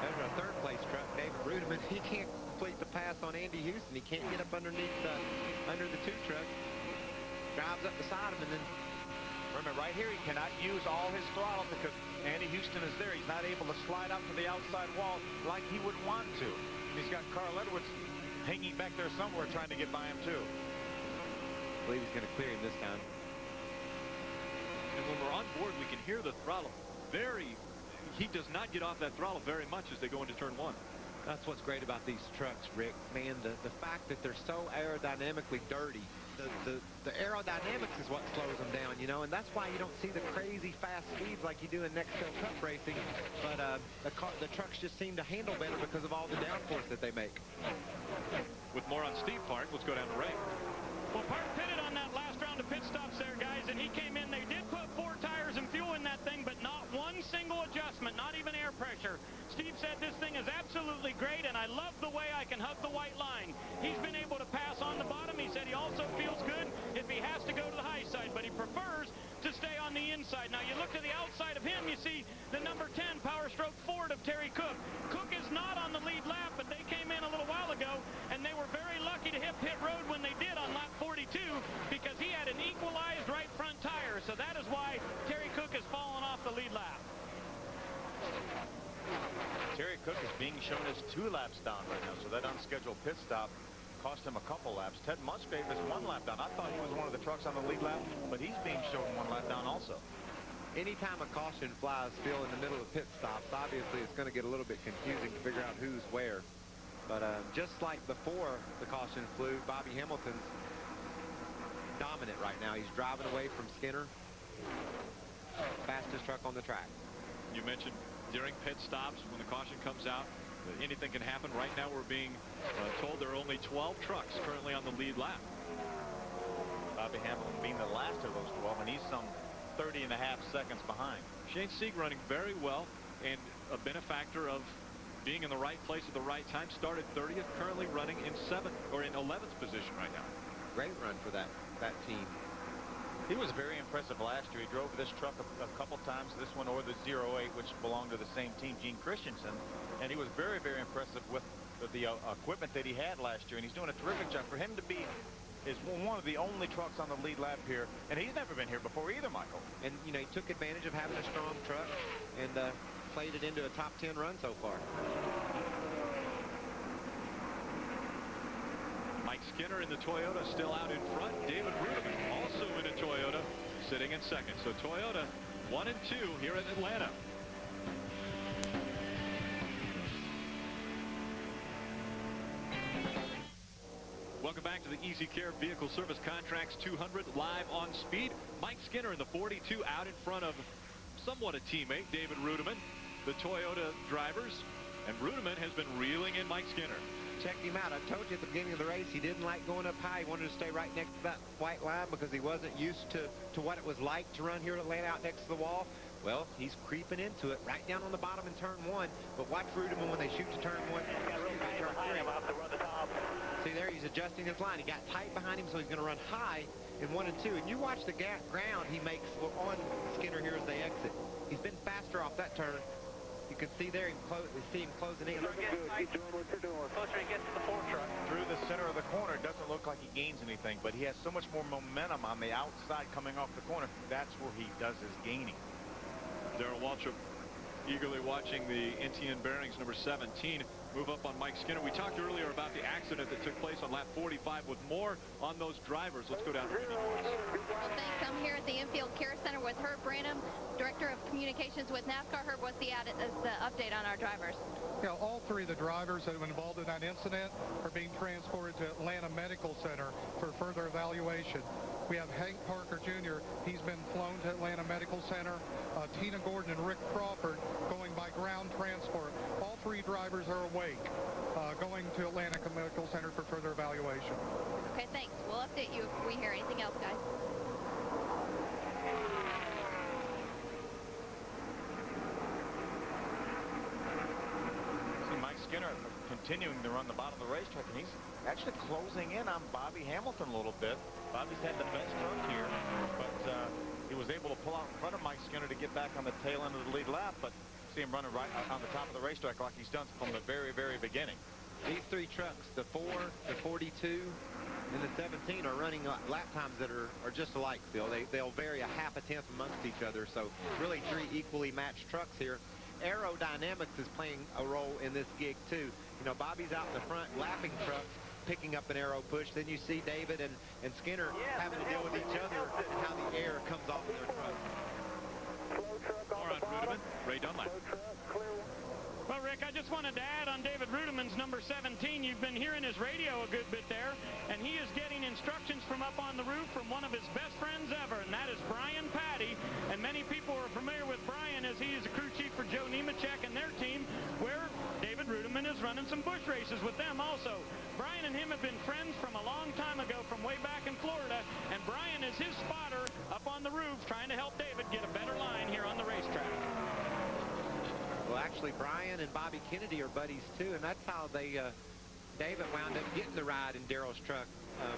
There's our 3rd place truck, David Rudeman. He can't complete the pass on Andy Houston. He can't get up underneath under the 2 truck. Drives up beside him, and then remember, right here he cannot use all his throttle because Andy Houston is there. He's not able to slide out to the outside wall like he would want to. He's got Carl Edwards hanging back there somewhere trying to get by him too. I believe he's going to clear him this time. And when we're on board, we can hear the throttle he does not get off that throttle very much as they go into turn 1. That's what's great about these trucks, Rick. Man, the fact that they're so aerodynamically dirty, the aerodynamics is what slows them down, you know, and that's why you don't see the crazy fast speeds like you do in Nextel Cup racing. But the trucks just seem to handle better because of all the downforce that they make. With more on Steve Park, let's go down to Ray. Well, Park pitted on that last round of pit stops there, guys, and he came in. They did put 4 tires and fuel in that thing, but not one single adjustment, not even air pressure. Steve said this thing is absolutely great, and I love the way I can hug the white line. He's been able to pass on the bottom. He said he also feels good if he has to go to the high side, but he prefers to stay on the inside. Now, you look to the outside of him, you see the number 10 Power Stroke Ford of Terry Cook. Cook is not on the lead lap, but they came in a little while ago, and they were very lucky to hit pit road when they did on lap 42 because he had an equalized right front tire. So that is why Terry Cook has fallen off the lead lap. Terry Cook is being shown as 2 laps down right now, so that unscheduled pit stop cost him a couple laps. Ted Musgrave is 1 lap down. I thought he was one of the trucks on the lead lap, but he's being shown 1 lap down also. Anytime a caution flies still in the middle of pit stops, obviously it's going to get a little bit confusing to figure out who's where. But just like before the caution flew, Bobby Hamilton's dominant right now. He's driving away from Skinner. Fastest truck on the track. You mentioned during pit stops when the caution comes out, anything can happen. Right now we're being told there are only 12 trucks currently on the lead lap. Bobby Hamilton being the last of those 12, and he's some 30.5 seconds behind. Shane Sieg running very well and a benefactor of being in the right place at the right time. Started 30th, currently running in 7th or in 11th position right now. Great run for that team. He was very impressive last year. He drove this truck a couple times, this one or the 08, which belonged to the same team, Gene Christensen, and he was very, very impressive with the equipment that he had last year, and he's doing a terrific job. For him to be one of the only trucks on the lead lap here, and he's never been here before either, Michael. And, you know, he took advantage of having a strong truck and played it into a top 10 run so far. Mike Skinner in the Toyota still out in front. David Ruderman also in a Toyota sitting in second. So Toyota 1 and 2 here in Atlanta. Welcome back to the EasyCare Vehicle Service Contracts 200 live on speed. Mike Skinner in the 42 out in front of somewhat a teammate, David Ruderman, the Toyota drivers. And Ruderman has been reeling in Mike Skinner. Checked him out. I told you at the beginning of the race he didn't like going up high. He wanted to stay right next to that white line because he wasn't used to what it was like to run here at Atlanta out next to the wall. Well, he's creeping into it right down on the bottom in turn 1. But watch Ruderman when they shoot to turn 1. See there, he's adjusting his line. He got tight behind him, so he's going to run high in 1 and 2. And you watch the ground he makes on Skinner here as they exit. He's been faster off that turn. You can see there, you see him closing in. Keep doing what you're doing. Closer he gets to the 4 truck. Through the center of the corner, it doesn't look like he gains anything, but he has so much more momentum on the outside coming off the corner. That's where he does his gaining. Darrell Waltrip eagerly watching the NTN Bearings number 17 move up on Mike Skinner. We talked earlier about the accident that took place on lap 45 with more on those drivers. Let's go down to Randy Norris. Well, thanks. I'm here at the Infield Care Center with Herb Branham, Director of Communications with NASCAR. Herb, what's the update on our drivers? Yeah, all 3 of the drivers that were involved in that incident are being transported to Atlanta Medical Center for further evaluation. We have Hank Parker Jr. He's been flown to Atlanta Medical Center. Tina Gordon and Rick Crawford going by ground transport. All 3 drivers are awake, going to Atlanta Medical Center for further evaluation. Okay, thanks. We'll update you if we hear anything else, guys. See Mike Skinner continuing to run the bottom of the racetrack, and he's actually closing in on Bobby Hamilton a little bit. Bobby's had the best truck here, but he was able to pull out in front of Mike Skinner to get back on the tail end of the lead lap, but see him running right on the top of the racetrack like he's done from the very, very beginning. These 3 trucks, the 4, the 42, and the 17 are running lap times that are just alike, Phil. They'll vary a half a tenth amongst each other, so really 3 equally matched trucks here. Aerodynamics is playing a role in this gig, too. You know, Bobby's out in the front lapping trucks, picking up an aero push. Then you see David and Skinner having to deal with each other and how the air comes off of their truck. More on Ruderman, Ray Dunlap. Well, Rick, I just wanted to add on David Ruderman's number 17. You've been hearing his radio a good bit there, and he is getting instructions from up on the roof from one of his best friends ever, and that is Brian Patty. And many people are familiar with Brian as he is the crew chief for Joe Nemechek and their team, where David Ruderman is running some bush races with them also. Brian and him have been friends from a long time ago, from way back in Florida, and Brian is his spotter up on the roof trying to help David get a better line here on the racetrack. Well, actually, Brian and Bobby Kennedy are buddies, too, and that's how David wound up getting the ride in Darrell's truck.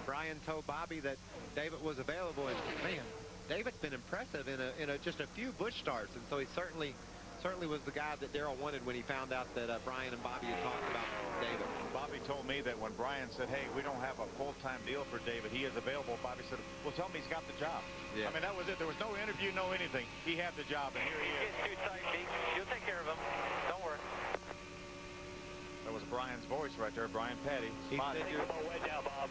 Brian told Bobby that David was available, and, man, David's been impressive in just a few bush starts, and so he certainly was the guy that Darrell wanted when he found out that Brian and Bobby had talked about David. Bobby told me that when Brian said, hey, we don't have a full-time deal for David, he is available, Bobby said, well, tell him he's got the job. Yeah. I mean, that was it. There was no interview, no anything. He had the job, and here he is. Get too tight, Pete. You'll take care of him. Don't worry. That was Brian's voice right there, Brian Patty. He said Come on, wedge out, Bob.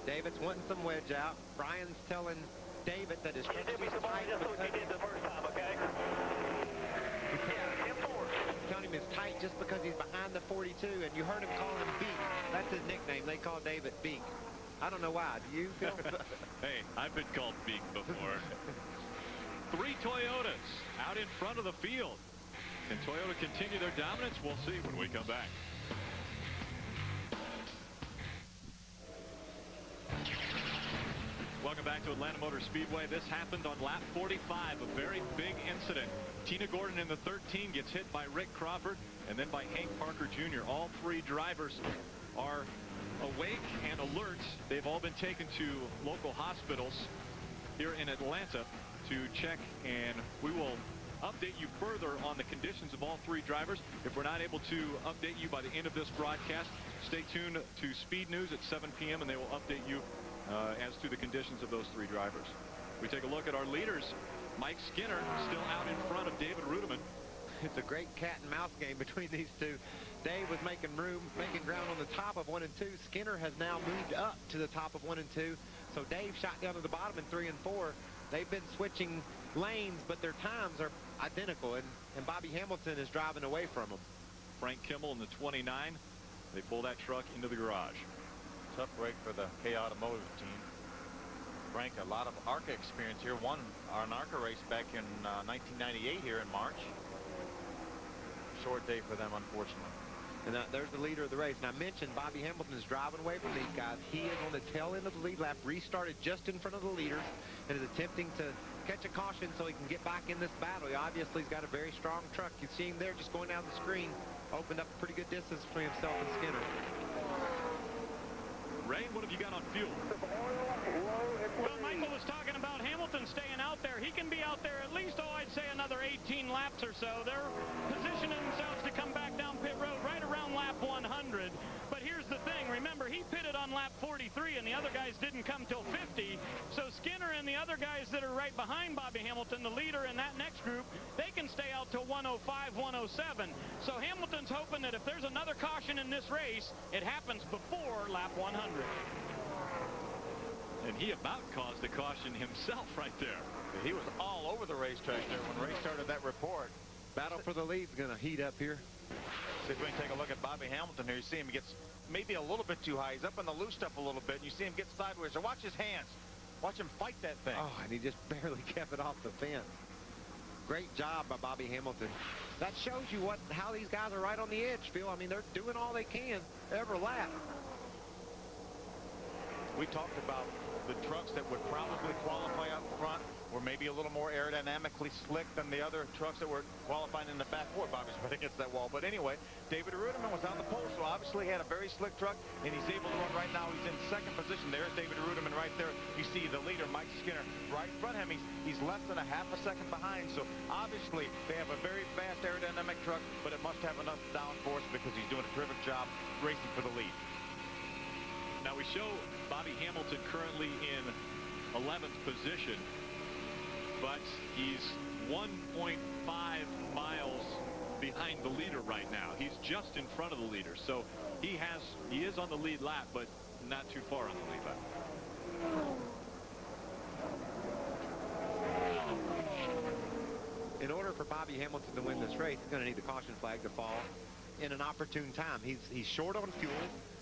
David's wanting some wedge out. Brian's telling David that his truck You did me is some more tight. just what you did the first time, okay? Yeah, 10-4. Telling him it's tight just because he's behind the 42, and you heard him calling him Beak. That's his nickname. They call David Beak. I don't know why. Do you, Phil? Hey, I've been called Beak before. 3 Toyotas out in front of the field. Can Toyota continue their dominance? We'll see when we come back. Welcome back to Atlanta Motor Speedway. This happened on lap 45, a very big incident. Tina Gordon in the 13 gets hit by Rick Crawford and then by Hank Parker Jr. All three drivers are awake and alert. They've all been taken to local hospitals here in Atlanta to check, and we will update you further on the conditions of all three drivers. If we're not able to update you by the end of this broadcast, stay tuned to Speed News at 7 p.m. and they will update you as to the conditions of those three drivers. We take a look at our leaders. Mike Skinner still out in front of David Rudiman. It's a great cat and mouse game between these two. Dave was making ground on the top of 1 and 2. Skinner has now moved up to the top of 1 and 2. So Dave shot down to the bottom in 3 and 4. They've been switching lanes, but their times are identical, and Bobby Hamilton is driving away from them. Frank Kimmel in the 29. They pull that truck into the garage. Tough break for the K Automotive team. Frank, a lot of ARCA experience here. Won an ARCA race back in 1998 here in March. Short day for them, unfortunately. And there's the leader of the race. And I mentioned Bobby Hamilton is driving away from these guys. He is on the tail end of the lead lap, restarted just in front of the leaders, and is attempting to catch a caution so he can get back in this battle. He obviously has got a very strong truck. You see him there just going down the screen. Opened up a pretty good distance between himself and Skinner. Ray, what have you got on fuel? Well, Michael was talking about Hamilton staying out there. He can be out there at least, I'd say another 18 laps or so. They're positioning themselves to come back down pit road right around lap 100. But here's the thing. Remember, he pitted on lap 43, and the other guys didn't come till 50. So Skinner and the other guys that are right behind Bobby Hamilton, the leader in that next group, they can stay out till 105, 107. So Hamilton's hoping that if there's another caution in this race, it happens before lap 100. And he about caused a caution himself right there. He was all over the racetrack there when Ray started that report. Battle for the lead's going to heat up here. See if we can take a look at Bobby Hamilton here. You see him gets maybe a little bit too high. He's up on the loose stuff a little bit, and you see him get sideways. So watch his hands. Watch him fight that thing. Oh, and he just barely kept it off the fence. Great job by Bobby Hamilton. That shows you how these guys are right on the edge, Phil. I mean, they're doing all they can every lap. We talked about the trucks that would probably qualify up front were maybe a little more aerodynamically slick than the other trucks that were qualifying in the back. Boy, Bobby's right against that wall. But anyway, David Rudiman was on the pole, so obviously he had a very slick truck, and he's able to run right now. He's in second position. There's David Rudiman right there. You see the leader, Mike Skinner, right in front of him. He's less than a half a second behind, so obviously they have a very fast aerodynamic truck, but it must have enough downforce because he's doing a terrific job racing for the lead. Now we show Bobby Hamilton currently in 11th position, but he's 1.5 miles behind the leader right now. He's just in front of the leader, so he is on the lead lap, but not too far on the lead lap. In order for Bobby Hamilton to win this race, he's going to need the caution flag to fall in an opportune time. He's short on fuel.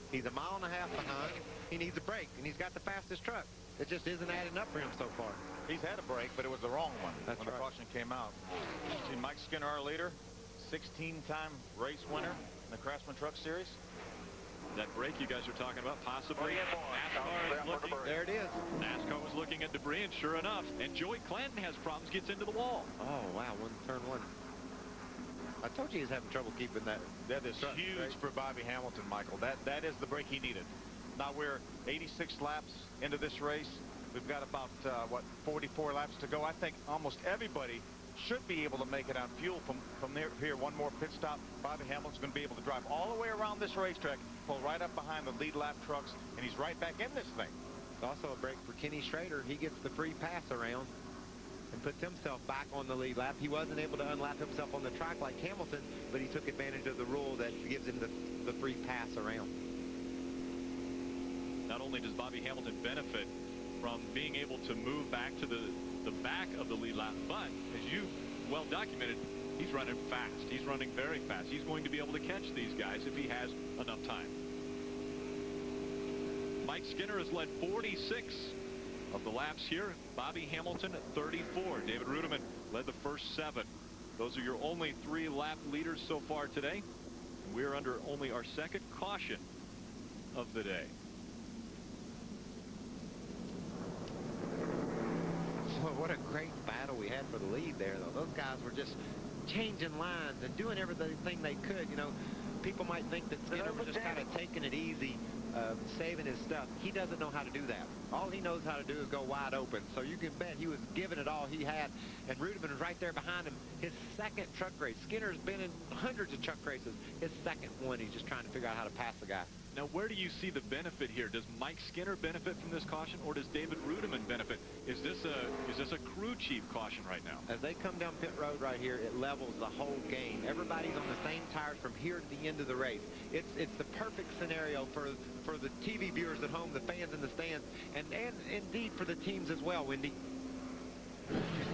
He's a mile and a half behind. He needs a break, and he's got the fastest truck. It just isn't adding up for him so far. He's had a break, but it was the wrong one when the caution came out. See Mike Skinner, our leader, 16-time race winner in the Craftsman Truck Series. That break you guys are talking about, possibly NASCAR is looking. There it is. NASCAR was looking at debris, and sure enough, and Joey Clanton has problems, gets into the wall. Oh, wow, turn one. I told you he was having trouble keeping that. That is huge for Bobby Hamilton, Michael. That is the break he needed. Now we're 86 laps into this race. We've got about, 44 laps to go. I think almost everybody should be able to make it on fuel from here. One more pit stop. Bobby Hamilton's going to be able to drive all the way around this racetrack, pull right up behind the lead lap trucks, and he's right back in this thing. Also a break for Kenny Schrader. He gets the free pass around and puts himself back on the lead lap. He wasn't able to unlap himself on the track like Hamilton, but he took advantage of the rule that gives him the free pass around. Not only does Bobby Hamilton benefit from being able to move back to the back of the lead lap, but as you well documented, he's running fast. He's running very fast. He's going to be able to catch these guys if he has enough time. Mike Skinner has led 46 of the laps here. Bobby Hamilton at 34. David Rudiman led the first 7. Those are your only 3 lap leaders so far today. We're under only our second caution of the day. So what a great battle we had for the lead there, though. Those guys were just changing lines and doing everything they could. You know, people might think that Skinner was just kind of taking it easy, saving his stuff. He doesn't know how to do that. All he knows how to do is go wide open. So you can bet he was giving it all he had. And Rudiman was right there behind him. His second truck race. Skinner's been in hundreds of truck races. His second one, he's just trying to figure out how to pass the guy. Now, where do you see the benefit here? Does Mike Skinner benefit from this caution, or does David Rudiman benefit? Is this a crew chief caution right now? As they come down pit road right here, it levels the whole game. Everybody's on the same tires from here to the end of the race. It's the perfect scenario for the TV viewers at home, the fans in the stands, and indeed for the teams as well, Wendy.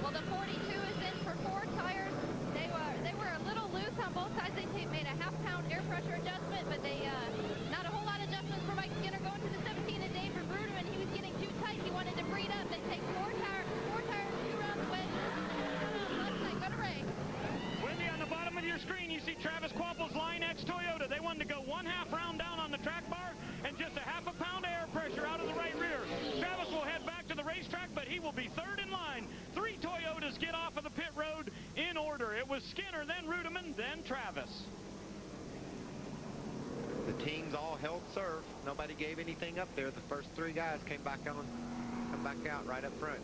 Well, the 42 is in for 4 tires. They were a little loose on both sides. They made a half-pound air pressure adjustment, but they not a whole lot of adjustments for Mike Skinner going to the 17. And David Rudiman, he was getting too tight. He wanted to free it up. They take 4 tires 2 rounds away. Left side, go to Ray. Wendy, on the bottom of your screen, you see Travis Quapple's Line X Toyota. They wanted to go 1/2 round down on the track bar and just a 1/2 pound of air pressure out of the right rear. Travis will head back to the racetrack, but he will be 3rd in line. 3 Toyotas get off of the pit road in order. It was Skinner, then Rudiman, then Travis. The teams all held serve. Nobody gave anything up there. The first 3 guys come back out right up front.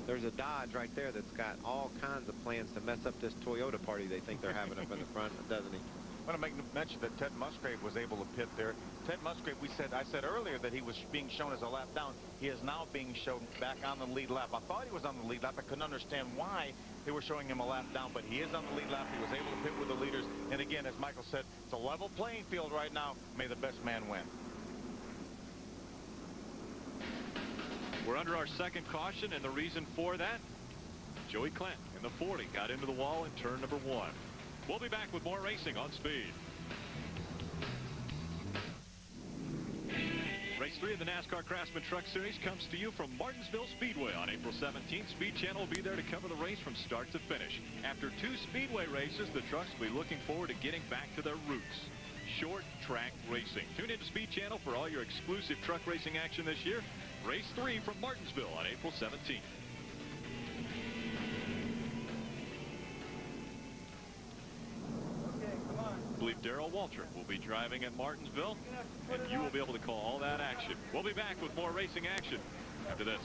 There's a Dodge right there that's got all kinds of plans to mess up this Toyota party they think they're having up in the front, doesn't he? I want to mention that Ted Musgrave was able to pit there. Ted Musgrave, I said earlier that he was being shown as a lap down. He is now being shown back on the lead lap. I thought he was on the lead lap. I couldn't understand why they were showing him a lap down, but he is on the lead lap. He was able to pit with the leaders. And again, as Michael said, it's a level playing field right now. May the best man win. We're under our second caution, and the reason for that, Joey Clanton in the 40 got into the wall in turn number 1. We'll be back with more racing on Speed. Race 3 of the NASCAR Craftsman Truck Series comes to you from Martinsville Speedway on April 17th. Speed Channel will be there to cover the race from start to finish. After 2 Speedway races, the trucks will be looking forward to getting back to their roots. Short track racing. Tune into Speed Channel for all your exclusive truck racing action this year. Race 3 from Martinsville on April 17th. I believe Darrell Waltrip will be driving at Martinsville, and you will be able to call all that action. We'll be back with more racing action after this.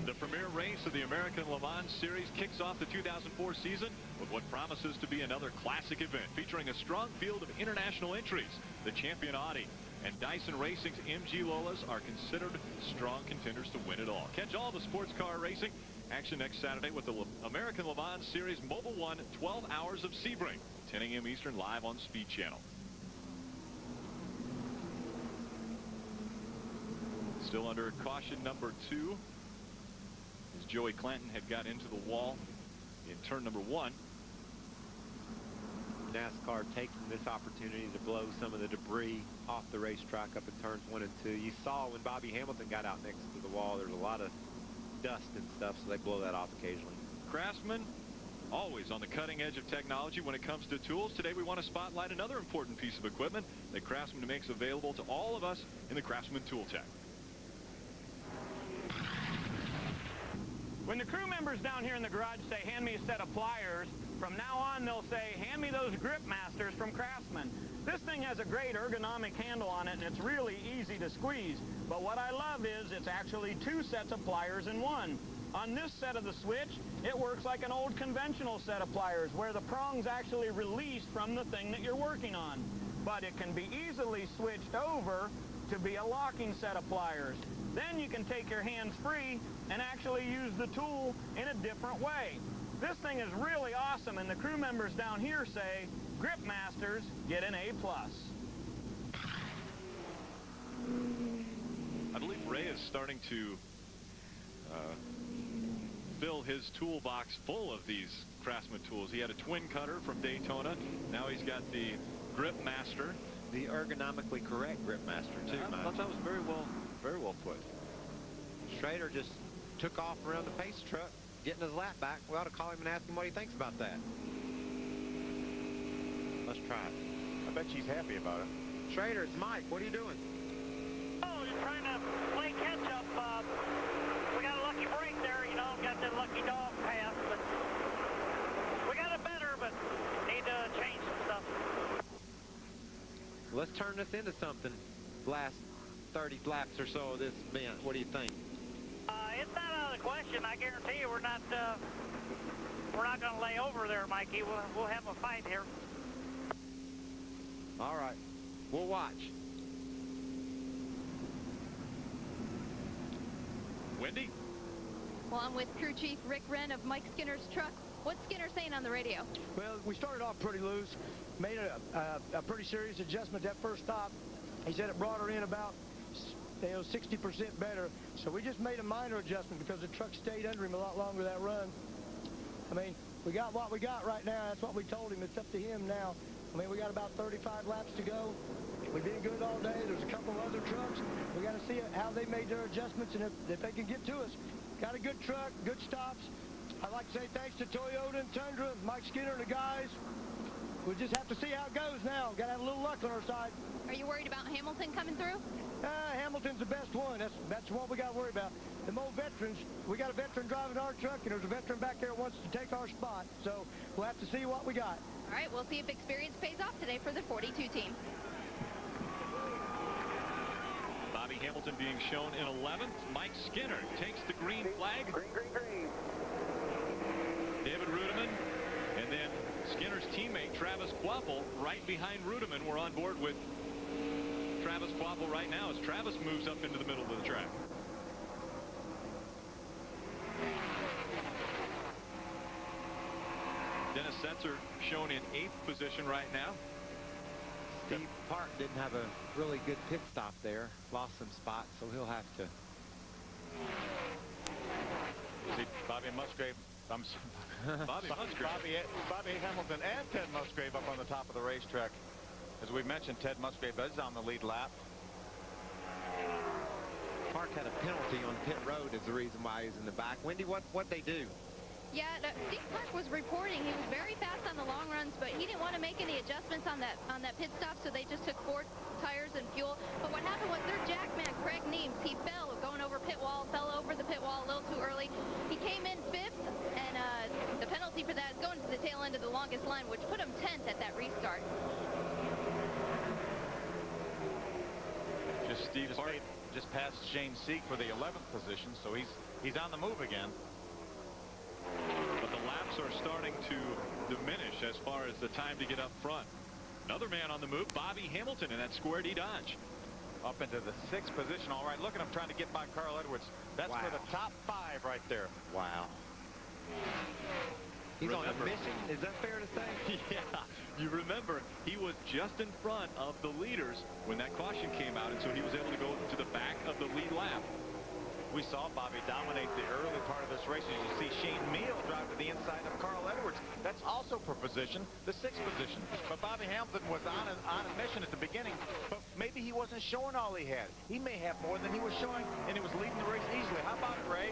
The premier race of the American Le Mans Series kicks off the 2004 season with what promises to be another classic event featuring a strong field of international entries. The champion Audi and Dyson Racing's MG Lolas are considered strong contenders to win it all. Catch all the sports car racing action next Saturday with the American Le Mans Series Mobile One 12 Hours of Sebring, 10 a.m. Eastern, live on Speed Channel. Still under caution number 2 as Joey Clanton had got into the wall in turn number 1. NASCAR taking this opportunity to blow some of the debris off the racetrack up in turns 1 and 2. You saw when Bobby Hamilton got out next to the wall, there's a lot of dust and stuff, so they blow that off occasionally. Craftsman, always on the cutting edge of technology when it comes to tools. Today we want to spotlight another important piece of equipment that Craftsman makes available to all of us in the Craftsman Tool Tech. When the crew members down here in the garage say, hand me a set of pliers, from now on they'll say, hand me those grip masters from Craftsman. This thing has a great ergonomic handle on it, and it's really easy to squeeze. But what I love is it's actually 2 sets of pliers in one. On this set of the switch, it works like an old conventional set of pliers where the prong's actually released from the thing that you're working on. But it can be easily switched over to be a locking set of pliers. Then you can take your hands free and actually use the tool in a different way. This thing is really awesome, and the crew members down here say, Grip Masters get an A+. I believe Ray is starting to fill his toolbox full of these Craftsman tools. He had a twin cutter from Daytona. Now he's got the Grip Master. the ergonomically correct grip master, too, I thought that was very well put. Schrader just took off around the pace truck, getting his lap back. We ought to call him and ask him what he thinks about that. Let's try it. I bet she's happy about it. Schrader, it's Mike. What are you doing? Oh, just trying to play catch up. We got a lucky break there, you know, got that lucky dog pass, but we got it better, but need to change some stuff. Let's turn this into something. Last 30 laps or so of this event. What do you think? It's not out of the question. I guarantee you we're not going to lay over there, Mikey. We'll have a fight here. All right. We'll watch. Wendy? Well, I'm with crew chief Rick Wren of Mike Skinner's truck. What's Skinner saying on the radio? Well, we started off pretty loose, made a pretty serious adjustment that first stop. He said it brought her in about 60% better. So we just made a minor adjustment because the truck stayed under him a lot longer that run. I mean, we got what we got right now. That's what we told him. It's up to him now. I mean, we got about 35 laps to go. We've been good all day. There's a couple of other trucks. We got to see how they made their adjustments and if they can get to us. Got a good truck, good stops. I'd like to say thanks to Toyota and Tundra, Mike Skinner and the guys. We'll just have to see how it goes now. Got to have a little luck on our side. Are you worried about Hamilton coming through? Hamilton's the best one. That's what we got to worry about. The old veterans, we got a veteran driving our truck, and there's a veteran back there that wants to take our spot. So we'll have to see what we got. All right, we'll see if experience pays off today for the 42 team. Bobby Hamilton being shown in 11th. Mike Skinner takes the green flag. Green. David Rudiman, and then Skinner's teammate Travis Quapple right behind Rudiman. We're on board with Travis Quapple right now as Travis moves up into the middle of the track. Dennis Setzer shown in 8th position right now. Steve Park didn't have a really good pit stop there. Lost some spots, so he'll have to. See Bobby Musgrave. Bobby Hamilton and Ted Musgrave up on the top of the racetrack. As we mentioned, Ted Musgrave is on the lead lap. Park had a penalty on pit road is the reason why he's in the back. Wendy, what they do? Yeah, Steve Park was reporting he was very fast on the long runs, but he didn't want to make any adjustments on that pit stop, so they just took 4 tires and fuel. But what happened was their jackman, Craig Neems, he fell going over pit wall, fell over the pit wall a little too early. He came in 5th, and the penalty for that is going to the tail end of the longest line, which put him 10th at that restart. Steve Park just passed Shane Sieg for the 11th position, so he's on the move again. But the laps are starting to diminish as far as the time to get up front. Another man on the move, Bobby Hamilton in that Square D Dodge. Up into the 6th position. All right, look at him trying to get by Carl Edwards. That's for the top 5 right there. Wow. He's on a mission. Is that fair to say? Yeah. You remember, he was just in front of the leaders when that caution came out, and so he was able to go to the back of the lead lap. We saw Bobby dominate the early part of this race. As you see Shane Meal drive to the inside of Carl Edwards. That's also for position, the 6th position. But Bobby Hamilton was on a mission at the beginning, but maybe he wasn't showing all he had. He may have more than he was showing, and he was leading the race easily. How about it, Ray?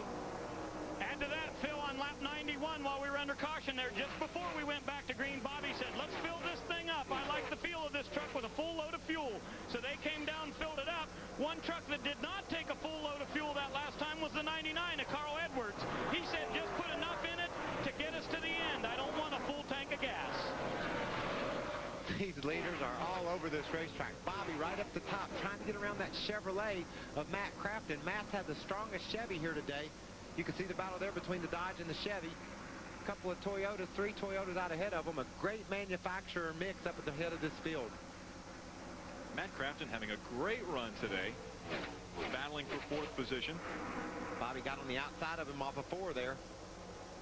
Add to that, Phil, on lap 91 while we were under caution there, just before we went back to green, Bobby said, let's fill this thing up. I like the feel of this truck with a full load of fuel. So they came down, filled it up. One truck that did not take a full load of fuel that last time was the 99 of Carl Edwards. He said, just put enough in it to get us to the end. I don't want a full tank of gas. These leaders are all over this racetrack. Bobby right up the top, trying to get around that Chevrolet of Matt Crafton. Matt's had the strongest Chevy here today. You can see the battle there between the Dodge and the Chevy. A couple of Toyotas, 3 Toyotas out ahead of them. A great manufacturer mix up at the head of this field. Matt Crafton having a great run today, battling for 4th position. Bobby got on the outside of him off of 4 there.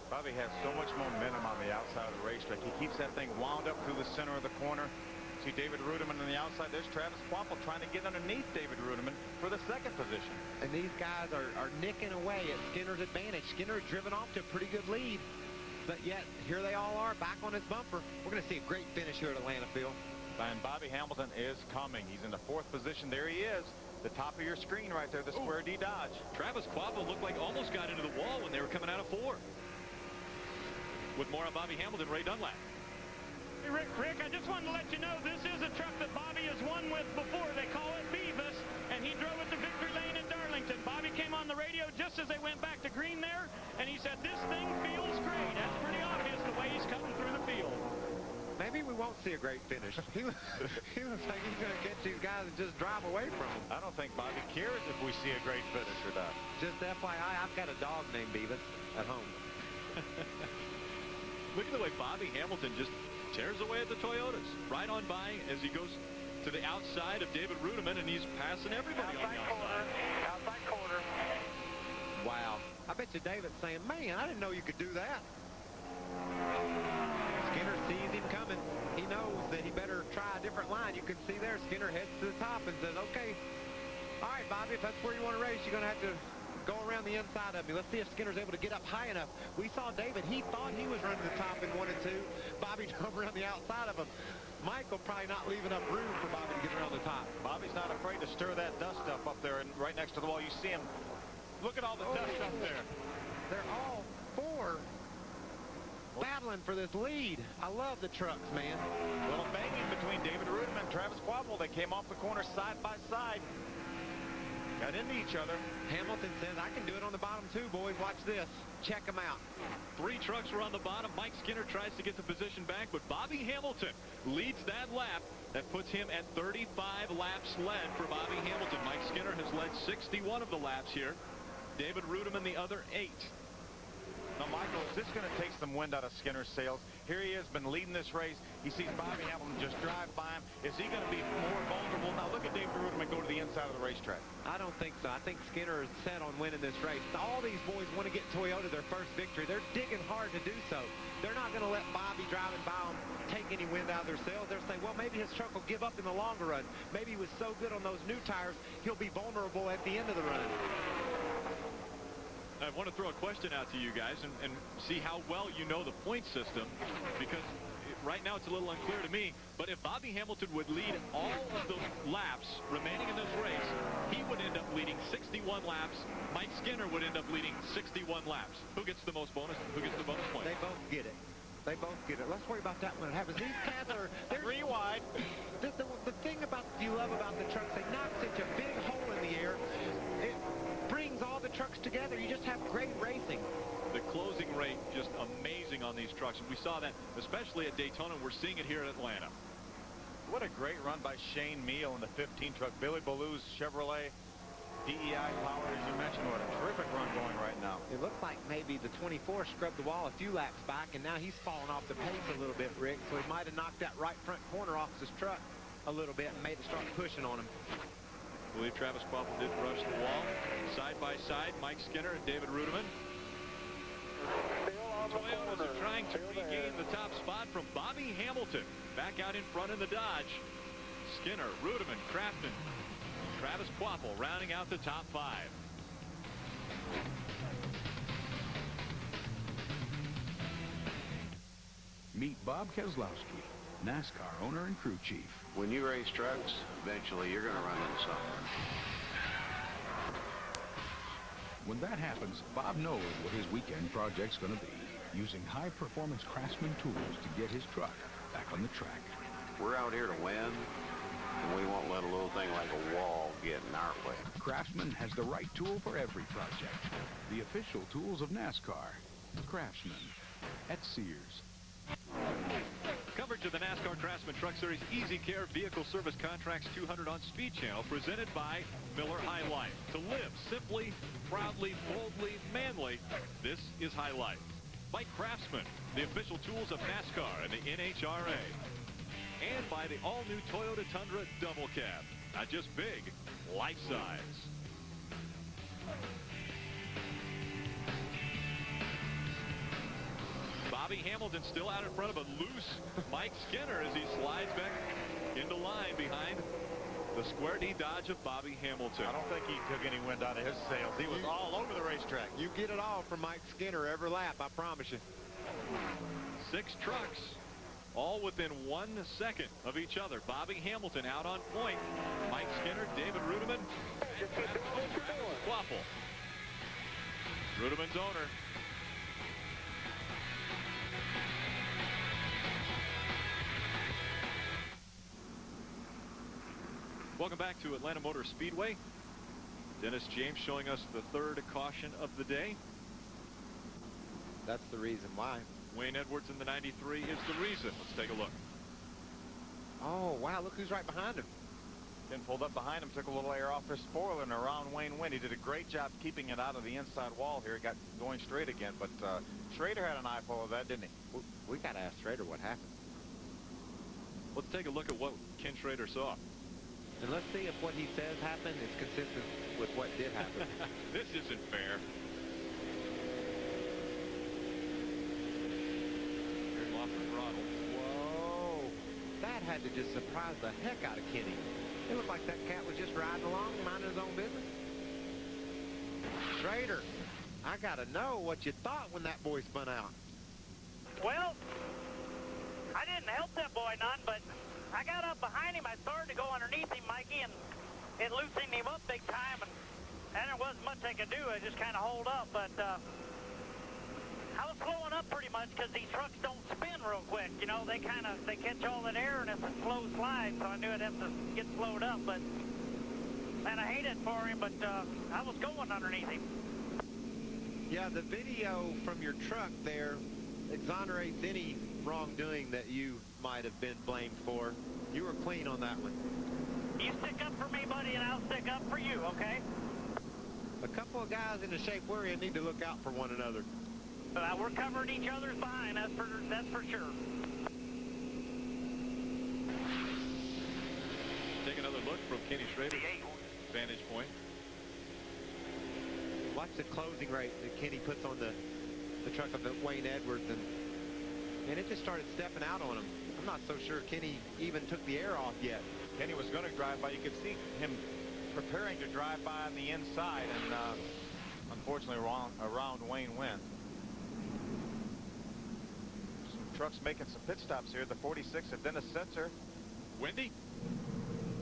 Bobby has so much momentum on the outside of the racetrack. He keeps that thing wound up through the center of the corner. See David Rudiman on the outside. There's Travis Quapple trying to get underneath David Rudiman for the 2nd position. And these guys are nicking away at Skinner's advantage. Skinner driven off to a pretty good lead. But yet, here they all are back on his bumper. We're going to see a great finish here at Atlanta, Phil. And Bobby Hamilton is coming. He's in the 4th position. There he is. The top of your screen right there, the Square D Dodge. Travis Quappo looked like almost got into the wall when they were coming out of 4. With more on Bobby Hamilton, Ray Dunlap. Hey, Rick, I just wanted to let you know this is a truck that Bobby has won with before. They call it Beavis, and he drove it to victory lane in Darlington. Bobby came on the radio just as they went back to green there, and he said, this thing feels great. That's pretty obvious the way he's cutting through the field. Maybe we won't see a great finish. He looks like he's going to catch these guys and just drive away from them. I don't think Bobby cares if we see a great finish or not. Just FYI, I've got a dog named Beavis at home. Look at the way Bobby Hamilton just tears away at the Toyotas. Right on by as he goes to the outside of David Rudiman, and he's passing everybody on the outside. Outside corner. Wow. I bet you David's saying, man, I didn't know you could do that. Skinner sees him coming. He knows that he better try a different line. You can see there, Skinner heads to the top and says, okay, all right, Bobby, if that's where you want to race, you're going to have to go around the inside of me. Let's see if Skinner's able to get up high enough. We saw David. He thought he was running the top in 1 and 2. Bobby drove around the outside of him. Michael probably not leaving enough room for Bobby to get around the top. Bobby's not afraid to stir that dust up there and right next to the wall. You see him. Look at all the dust up there. They're all 4 battling for this lead. I love the trucks, man. A little banging between David Rudiman and Travis Quappo. They came off the corner side by side. Got into each other. Hamilton says, I can do it on the bottom too, boys. Watch this. Check them out. 3 trucks were on the bottom. Mike Skinner tries to get the position back, but Bobby Hamilton leads that lap. That puts him at 35 laps led for Bobby Hamilton. Mike Skinner has led 61 of the laps here. David Rudiman the other 8. Now, Michael, is this going to take some wind out of Skinner's sails? Here he has been leading this race. He sees Bobby Hamilton just drive by him. Is he going to be more vulnerable? Now, look at David Rudiman go to the inside of the racetrack. I don't think so. I think Skinner is set on winning this race. All these boys want to get Toyota their first victory. They're digging hard to do so. They're not going to let Bobby driving by them take any wind out of their sails. They're saying, well, maybe his truck will give up in the longer run. Maybe he was so good on those new tires, he'll be vulnerable at the end of the run. I want to throw a question out to you guys and see how well you know the point system, because right now it's a little unclear to me, but if Bobby Hamilton would lead all of the laps remaining in this race, he would end up leading 61 laps. Mike Skinner would end up leading 61 laps. Who gets the most bonus? Who gets the bonus point? They both get it. They both get it. Let's worry about that when it happens. These cats are... Rewind. The thing you love about the trucks, they knock such a big hole in the air. It brings all the trucks together. You just have great racing. The closing rate just amazing on these trucks. And we saw that especially at Daytona. We're seeing it here at Atlanta. What a great run by Shane Meal in the 15 truck. Billy Ballou's Chevrolet DEI power, as you mentioned. What a terrific run going right now. It looked like maybe the 24 scrubbed the wall a few laps back, and now he's fallen off the pace a little bit, Rick. So he might have knocked that right front corner off his truck a little bit and made it start pushing on him. I believe Travis Quappo did rush the wall. Side by side, Mike Skinner and David Rudiman. Toyotas are trying to regain the top spot from Bobby Hamilton. Back out in front in the Dodge. Skinner, Rudiman, Crafton, Travis Quappo rounding out the top 5. Meet Bob Keselowski, NASCAR owner and crew chief. When you race trucks, eventually you're going to run into something. When that happens, Bob knows what his weekend project's going to be, using high-performance Craftsman tools to get his truck back on the track. We're out here to win, and we won't let a little thing like a wall get in our way. Craftsman has the right tool for every project. The official tools of NASCAR. Craftsman at Sears. Coverage of the NASCAR Craftsman Truck Series EasyCare Vehicle Service Contracts 200 on Speed Channel, presented by Miller High Life. To live simply, proudly, boldly, manly, this is High Life. By Craftsman, the official tools of NASCAR and the NHRA. And by the all-new Toyota Tundra Double Cab. Not just big, life-size. Bobby Hamilton still out in front of a loose Mike Skinner as he slides back into line behind the Square D Dodge of Bobby Hamilton. I don't think he took any wind out of his sails. He was all over the racetrack. You get it all from Mike Skinner every lap, I promise you. 6 trucks all within 1 second of each other. Bobby Hamilton out on point. Mike Skinner, David Rudiman, and Waffle. Rudiman's owner. Welcome back to Atlanta Motor Speedway. Dennis James showing us the third caution of the day. That's the reason why. Wayne Edwards in the 93 is the reason. Let's take a look. Oh, wow, look who's right behind him. Ken pulled up behind him, took a little air off his spoiler, and around Wayne went. He did a great job keeping it out of the inside wall here. He got going straight again, but Schrader had an eyeful of that, didn't he? We got to ask Schrader what happened. Let's take a look at what Ken Schrader saw. And let's see if what he says happened is consistent with what did happen. This isn't fair. Here's off the throttle. Whoa. That had to just surprise the heck out of Kenny. It looked like that cat was just riding along, minding his own business. Schrader, I got to know what you thought when that boy spun out. Well, I didn't help that boy none, but I got up behind him. I started to go underneath him, Mikey, and it loosened him up big time, and there wasn't much I could do. I just kind of hold up, but I was slowing up pretty much because these trucks don't spin real quick. You know, they catch all that air, and it's a slow slide, so I knew I'd have to get slowed up, but man, I hate it for him, but I was going underneath him. Yeah, the video from your truck there exonerates any wrongdoing that you might have been blamed for. You were clean on that one. You stick up for me, buddy, and I'll stick up for you, okay? A couple of guys in the shape we're in need to look out for one another. We're covering each other's behind, that's for sure. Take another look from Kenny Schrader's vantage point. Watch the closing rate that Kenny puts on the truck of Wayne Edwards, and it just started stepping out on him. I'm not so sure Kenny even took the air off yet. Kenny was going to drive by. You could see him preparing to drive by on the inside, and unfortunately around Wayne went. Some trucks making some pit stops here. The 46 of Dennis Setzer. Wendy?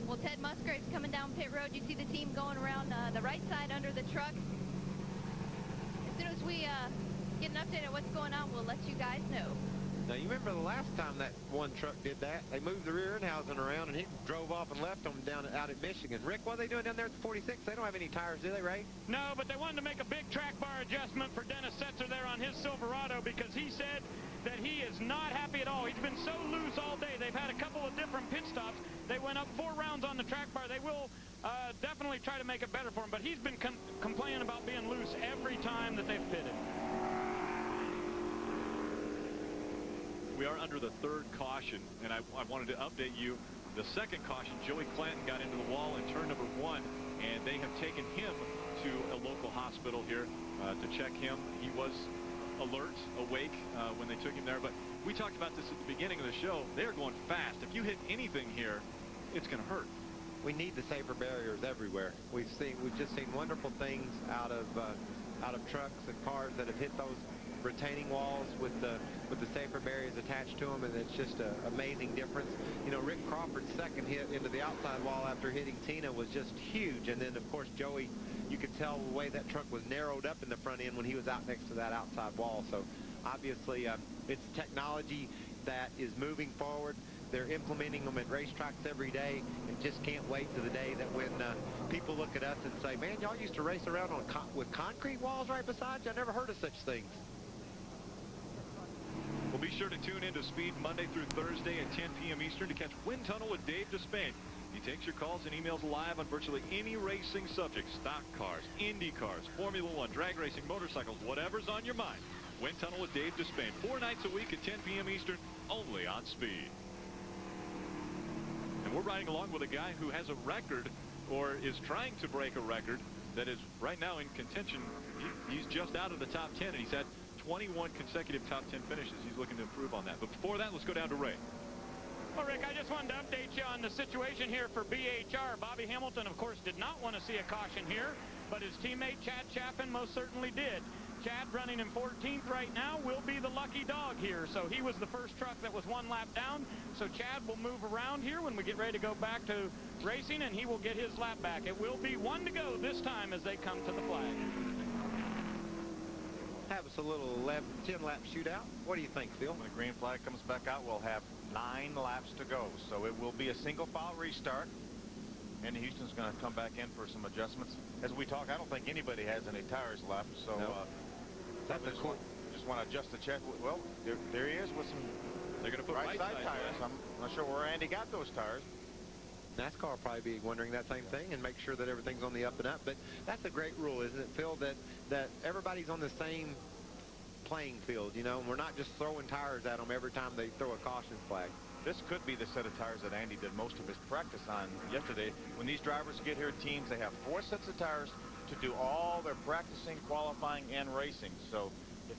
Well, Ted Musgrave's coming down pit road. You see the team going around the right side under the truck. As soon as we get an update on what's going on, we'll let you guys know. Now, you remember the last time that one truck did that? They moved the rear end housing around, and he drove off and left them out in Michigan. Rick, what are they doing down there at the 46? They don't have any tires, do they, Ray? No, but they wanted to make a big track bar adjustment for Dennis Setzer there on his Silverado because he said that he is not happy at all. He's been so loose all day. They've had a couple of different pit stops. They went up 4 rounds on the track bar. They will definitely try to make it better for him, but he's been complaining about being loose every time that they've pitted. We are under the third caution, and I wanted to update you. The second caution, Joey Clanton got into the wall in turn number 1, and they have taken him to a local hospital here to check him. He was alert, awake when they took him there, but we talked about this at the beginning of the show. They're going fast. If you hit anything here, it's going to hurt. We need the safer barriers everywhere. We've just seen wonderful things out of trucks and cars that have hit those retaining walls with the safer barriers attached to them, and it's just an amazing difference. You know, Rick Crawford's second hit into the outside wall after hitting Tina was just huge, and then of course Joey, you could tell the way that truck was narrowed up in the front end when he was out next to that outside wall. So obviously it's technology that is moving forward. They're implementing them at racetracks every day, and just can't wait to the day that when people look at us and say, man, y'all used to race around with concrete walls right beside you? I never heard of such things. Well, be sure to tune in to Speed Monday through Thursday at 10 p.m. Eastern to catch Wind Tunnel with Dave Despain. He takes your calls and emails live on virtually any racing subject: stock cars, Indy cars, Formula One, drag racing, motorcycles, whatever's on your mind. Wind Tunnel with Dave Despain, 4 nights a week at 10 p.m. Eastern, only on Speed. And we're riding along with a guy who has a record, or is trying to break a record, that is right now in contention. He's just out of the top 10, and he's had 21 consecutive top 10 finishes. He's looking to improve on that. But before that, let's go down to Ray. Well, Rick, I just wanted to update you on the situation here for BHR. Bobby Hamilton, of course, did not want to see a caution here, but his teammate Chad Chaffin most certainly did. Chad running in 14th right now will be the lucky dog here. So he was the first truck that was 1 lap down. So Chad will move around here when we get ready to go back to racing, and he will get his lap back. It will be 1 to go this time as they come to the flag. Have us a little 10-lap shootout. What do you think, Phil? When the green flag comes back out, we'll have 9 laps to go. So it will be a single file restart. Andy Houston's going to come back in for some adjustments. As we talk, I don't think anybody has any tires left. So that's a cool. Just want to adjust the check. Well, there he is with some. They're going to put right side tires. I'm not sure where Andy got those tires. NASCAR will probably be wondering that same thing and make sure that everything's on the up and up. But that's a great rule, isn't it, Phil, that everybody's on the same playing field, you know, and we're not just throwing tires at them every time they throw a caution flag. This could be the set of tires that Andy did most of his practice on yesterday. When these drivers get here, teams, they have 4 sets of tires to do all their practicing, qualifying, and racing. So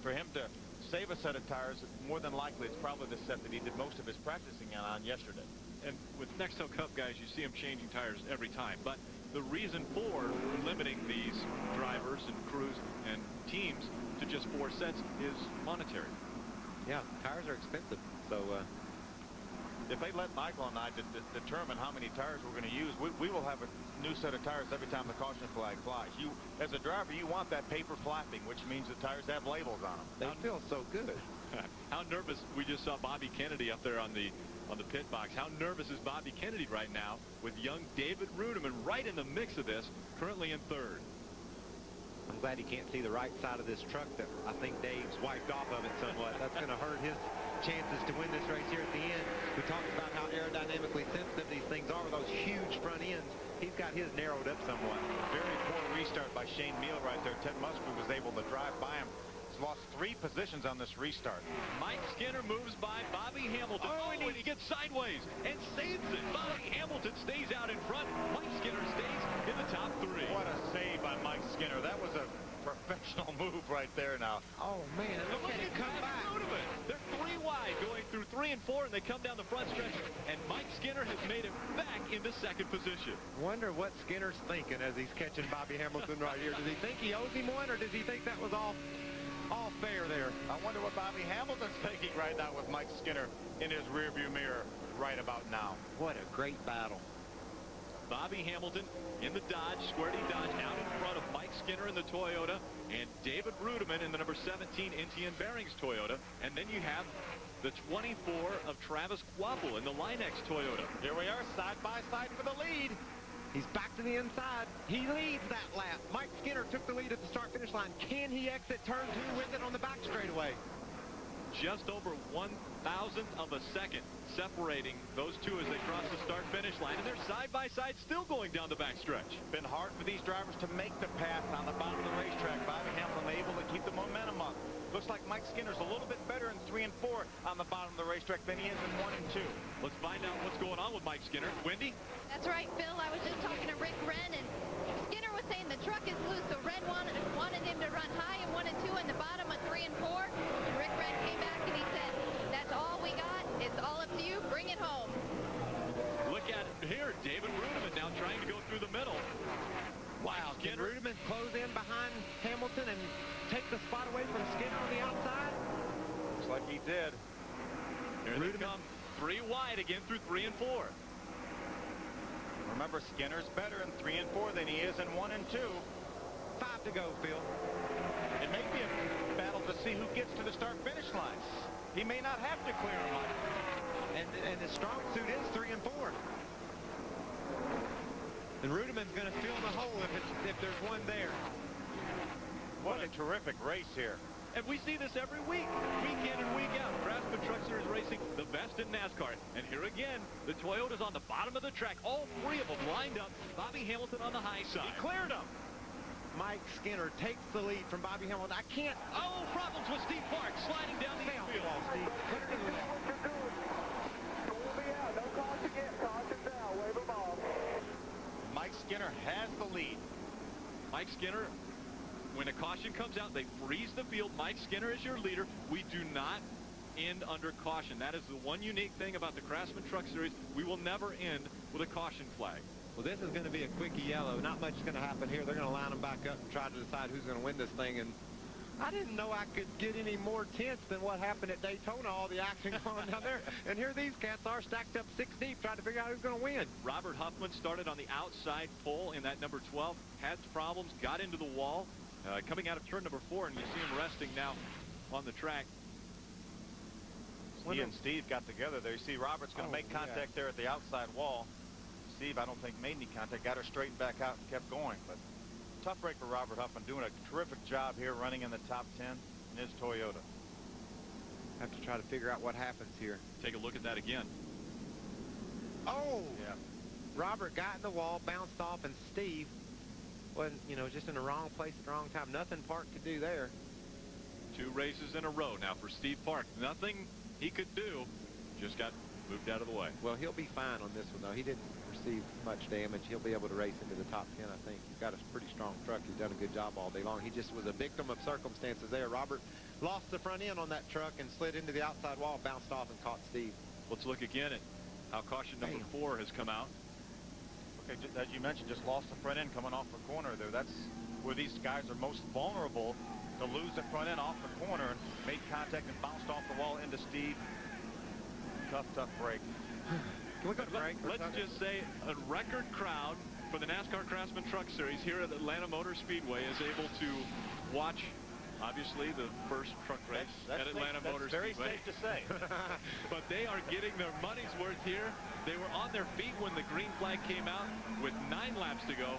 for him to save a set of tires, more than likely it's probably the set that he did most of his practicing on yesterday. And with Nextel Cup guys, you see them changing tires every time. But the reason for limiting these drivers and crews and teams to just 4 sets is monetary. Yeah, tires are expensive. So if they let Michael and I determine how many tires we're going to use, we will have a new set of tires every time the caution flag flies. You, as a driver, you want that paper flapping, which means the tires have labels on them. They feel so good. How nervous? We just saw Bobby Kennedy up there on the pit box. How nervous is Bobby Kennedy right now with young David Rudiman right in the mix of this, currently in 3rd? I'm glad he can't see the right side of this truck that I think Dave's wiped off of it somewhat. That's going to hurt his chances to win this race here at the end. We talked about how aerodynamically sensitive these things are with those huge front ends. He's got his narrowed up somewhat. Very poor restart by Shane Meal right there. Ted Musgrove was able to drive by him. He's lost 3 positions on this restart. Mike Skinner moves by Bobby Hamilton. And he gets sideways and saves it. Bobby Hamilton stays out in front. Mike Skinner stays in the top 3. What a save by Mike Skinner. That was a professional move right there now. Oh, man. Look at him come back. They're 3 wide going through 3 and 4, and they come down the front stretch. And Mike Skinner has made it back into 2nd position. Wonder what Skinner's thinking as he's catching Bobby Hamilton right here. Does he think he owes him one, or does he think that was all fair there? I wonder what Bobby Hamilton's thinking right now with Mike Skinner in his rearview mirror right about now. What a great battle. Bobby Hamilton in the Dodge, Squarty Dodge, out in front of Mike Skinner in the Toyota, and David Rudiman in the number 17 NTN Bearings Toyota. And then you have the 24 of Travis Quapple in the Linex Toyota. Here we are, side by side for the lead. He's back to the inside. He leads that lap. Mike Skinner took the lead at the start-finish line. Can he exit turn 2 with it on the back straightaway? Just over 1,000th of a second separating those two as they cross the start-finish line, and they're side-by-side still going down the backstretch. Been hard for these drivers to make the path on the bottom of the racetrack. Bobby Hamilton able to keep the momentum up. Looks like Mike Skinner's a little bit better in 3 and 4 on the bottom of the racetrack than he is in 1 and 2. Let's find out what's going on with Mike Skinner. Wendy? That's right, Phil. I was just talking to Rick Wren, and Skinner was saying the truck is loose, so Wren wanted him to run high in 1 and 2 and the bottom of 3 and 4. And Rick Wren came back and he said, that's all we got. It's all up to you. Bring it home. Look at it here. David Rudiman now trying to go through the middle. Wow, can Rudiman close in behind Hamilton and take the spot away from Skinner on the outside? Looks like he did. Here they come. 3 wide again through 3 and 4. Remember, Skinner's better in 3 and 4 than he is in 1 and 2. 5 to go, Phil. It may be a battle to see who gets to the start-finish line. He may not have to clear him up. And his strong suit is 3 and 4. And Rudiman's going to fill the hole if there's one there. What a terrific race here. And we see this every week, week in and week out. Craftsman Truck Series Racing, the best in NASCAR. And here again, the Toyota's on the bottom of the track. All 3 of them lined up. Bobby Hamilton on the high side. He cleared him. Mike Skinner takes the lead from Bobby Hamilton. I can't. Oh, problems with Steve Park sliding down the infield. Steve. Mike Skinner has the lead. Mike Skinner, when a caution comes out, they freeze the field. Mike Skinner is your leader. We do not end under caution. That is the one unique thing about the Craftsman Truck Series. We will never end with a caution flag. Well, this is going to be a quickie yellow. Not much is going to happen here. They're going to line them back up and try to decide who's going to win this thing. And I didn't know I could get any more tense than what happened at Daytona, all the action going on down there. And here these cats are stacked up 6 deep trying to figure out who's going to win. Robert Huffman started on the outside pole in that number 12, had problems, got into the wall, coming out of turn number 4, and you see him resting now on the track. He and Steve got together there. You see Robert's going to make contact there at the outside wall. Steve, I don't think, made any contact, got her straightened back out and kept going. But tough break for Robert Huffman, doing a terrific job here running in the top 10 in his Toyota. Have to try to figure out what happens here. Take a look at that again. Oh! Yeah. Robert got in the wall, bounced off, and Steve wasn't, you know, just in the wrong place at the wrong time. Nothing Park could do there. 2 races in a row now for Steve Park. Nothing he could do, just got moved out of the way. Well, he'll be fine on this one, though. He didn't receive much damage. He'll be able to race into the top 10, I think. He's got a pretty strong truck. He's done a good job all day long. He just was a victim of circumstances there. Robert lost the front end on that truck and slid into the outside wall, bounced off and caught Steve. Let's look again at how caution number 4 has come out. Okay, as you mentioned, just lost the front end coming off the corner there. That's where these guys are most vulnerable to lose the front end off the corner. Made contact and bounced off the wall into Steve. Tough break. Can we go to break? Let's just say a record crowd for the NASCAR Craftsman Truck Series here at Atlanta Motor Speedway is able to watch, obviously, the first truck race at Atlanta Motor Speedway. That's very safe to say. But they are getting their money's worth here. They were on their feet when the green flag came out with 9 laps to go.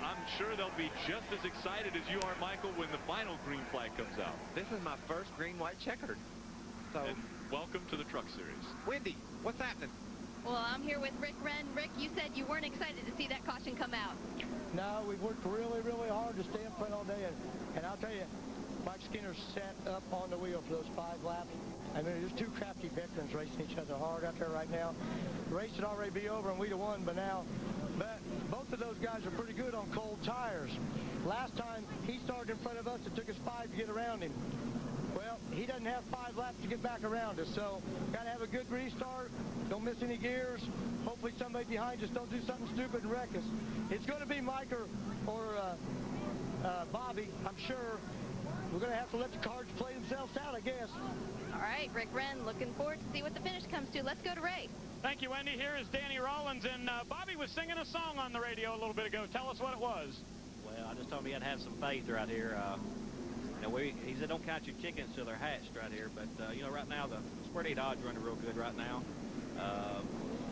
I'm sure they'll be just as excited as you are, Michael, when the final green flag comes out. This is my first green-white checkered. So, and welcome to the Truck Series. Wendy, what's happening? Well, I'm here with Rick Wren. Rick, you said you weren't excited to see that caution come out. No, we've worked really, really hard to stay in front all day. And I'll tell you, Mike Skinner sat up on the wheel for those 5 laps. I mean, there's 2 crafty veterans racing each other hard out there right now. The race should already be over and we'd have won by now. But both of those guys are pretty good on cold tires. Last time he started in front of us, it took us 5 to get around him. Well, he doesn't have 5 laps to get back around us, so got to have a good restart. Don't miss any gears. Hopefully somebody behind us don't do something stupid and wreck us. It's going to be Mike or Bobby, I'm sure. We're going to have to let the cards play themselves out, I guess. All right, Rick Wren, looking forward to see what the finish comes to. Let's go to Ray. Thank you, Wendy. Here is Danny Rollins, and Bobby was singing a song on the radio a little bit ago. Tell us what it was. Well, I just told him he had to have some faith right here. You know, he said don't count your chickens till they're hatched right here. But, you know, right now the Square D Dodge running real good right now.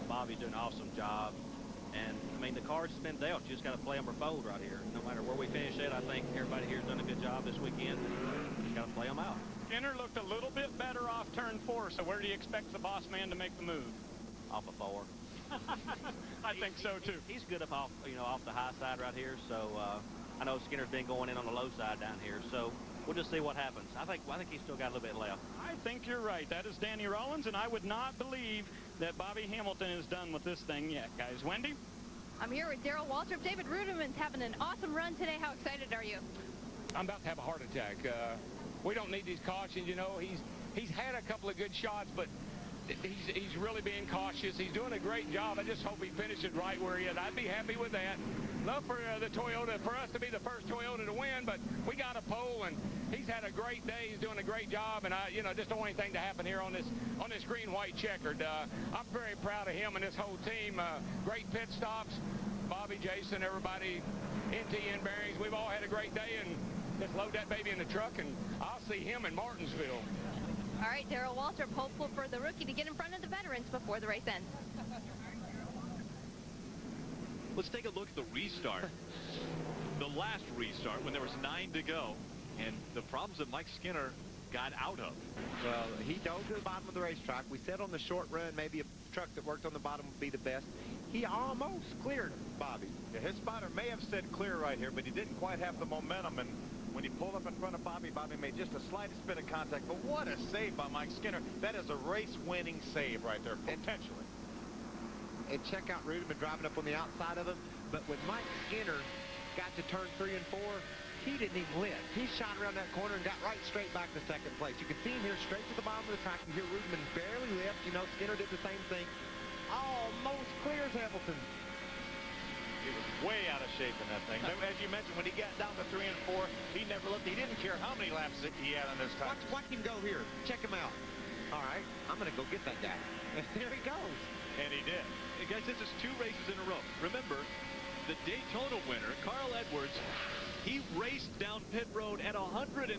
Bobby's doing an awesome job. And, I mean, the cards have been dealt. You just got to play them or fold right here. No matter where we finish it, I think everybody here has done a good job this weekend. Just got to play them out. Skinner looked a little bit better off turn 4, so where do you expect the boss man to make the move? Off of 4. I think so, too. He's good up off, you know, off the high side right here. So, I know Skinner's been going in on the low side down here. So, we'll just see what happens. I think he's still got a little bit left. I think you're right. That is Danny Rollins, and I would not believe that Bobby Hamilton is done with this thing yet, guys. Wendy? I'm here with Darrell Waltrip. David Ruderman's having an awesome run today. How excited are you? I'm about to have a heart attack. We don't need these cautions, you know. He's had a couple of good shots, but he's really being cautious. He's doing a great job. I just hope he finishes right where he is. I'd be happy with that. Love for the Toyota, for us to be the first Toyota to win, but we got a pole, and he's had a great day. He's doing a great job, and I, you know, just don't want anything to happen here on this green-white checkered. I'm very proud of him and this whole team. Great pit stops. Bobby, Jason, everybody, NTN bearings. We've all had a great day, and just load that baby in the truck, and I'll see him in Martinsville. All right, Darrell Waltrip, hopeful for the rookie to get in front of the veterans before the race ends. Let's take a look at the restart. The last restart when there was 9 to go, and the problems that Mike Skinner got out of. Well, he dove to the bottom of the racetrack. We said on the short run maybe a truck that worked on the bottom would be the best. He almost cleared Bobby. Yeah, his spotter may have said clear right here, but he didn't quite have the momentum, and when he pulled up in front of Bobby, Bobby made just the slightest bit of contact. But what a save by Mike Skinner. That is a race-winning save right there, potentially. And check out Ruderman driving up on the outside of him. But when Mike Skinner got to turn 3 and 4, he didn't even lift. He shot around that corner and got right straight back to second place. You can see him here straight to the bottom of the track. You hear Ruderman barely lift. You know, Skinner did the same thing. Almost clears Hamilton. Bobby was way out of shape in that thing. As you mentioned, when he got down to 3 and 4, he never looked. He didn't care how many laps he had on this time. Watch him go here. Check him out. All right, I'm going to go get that guy. There he goes. And he did. Hey guys, this is 2 races in a row. Remember, the Daytona winner, Carl Edwards, he raced down pit road at 180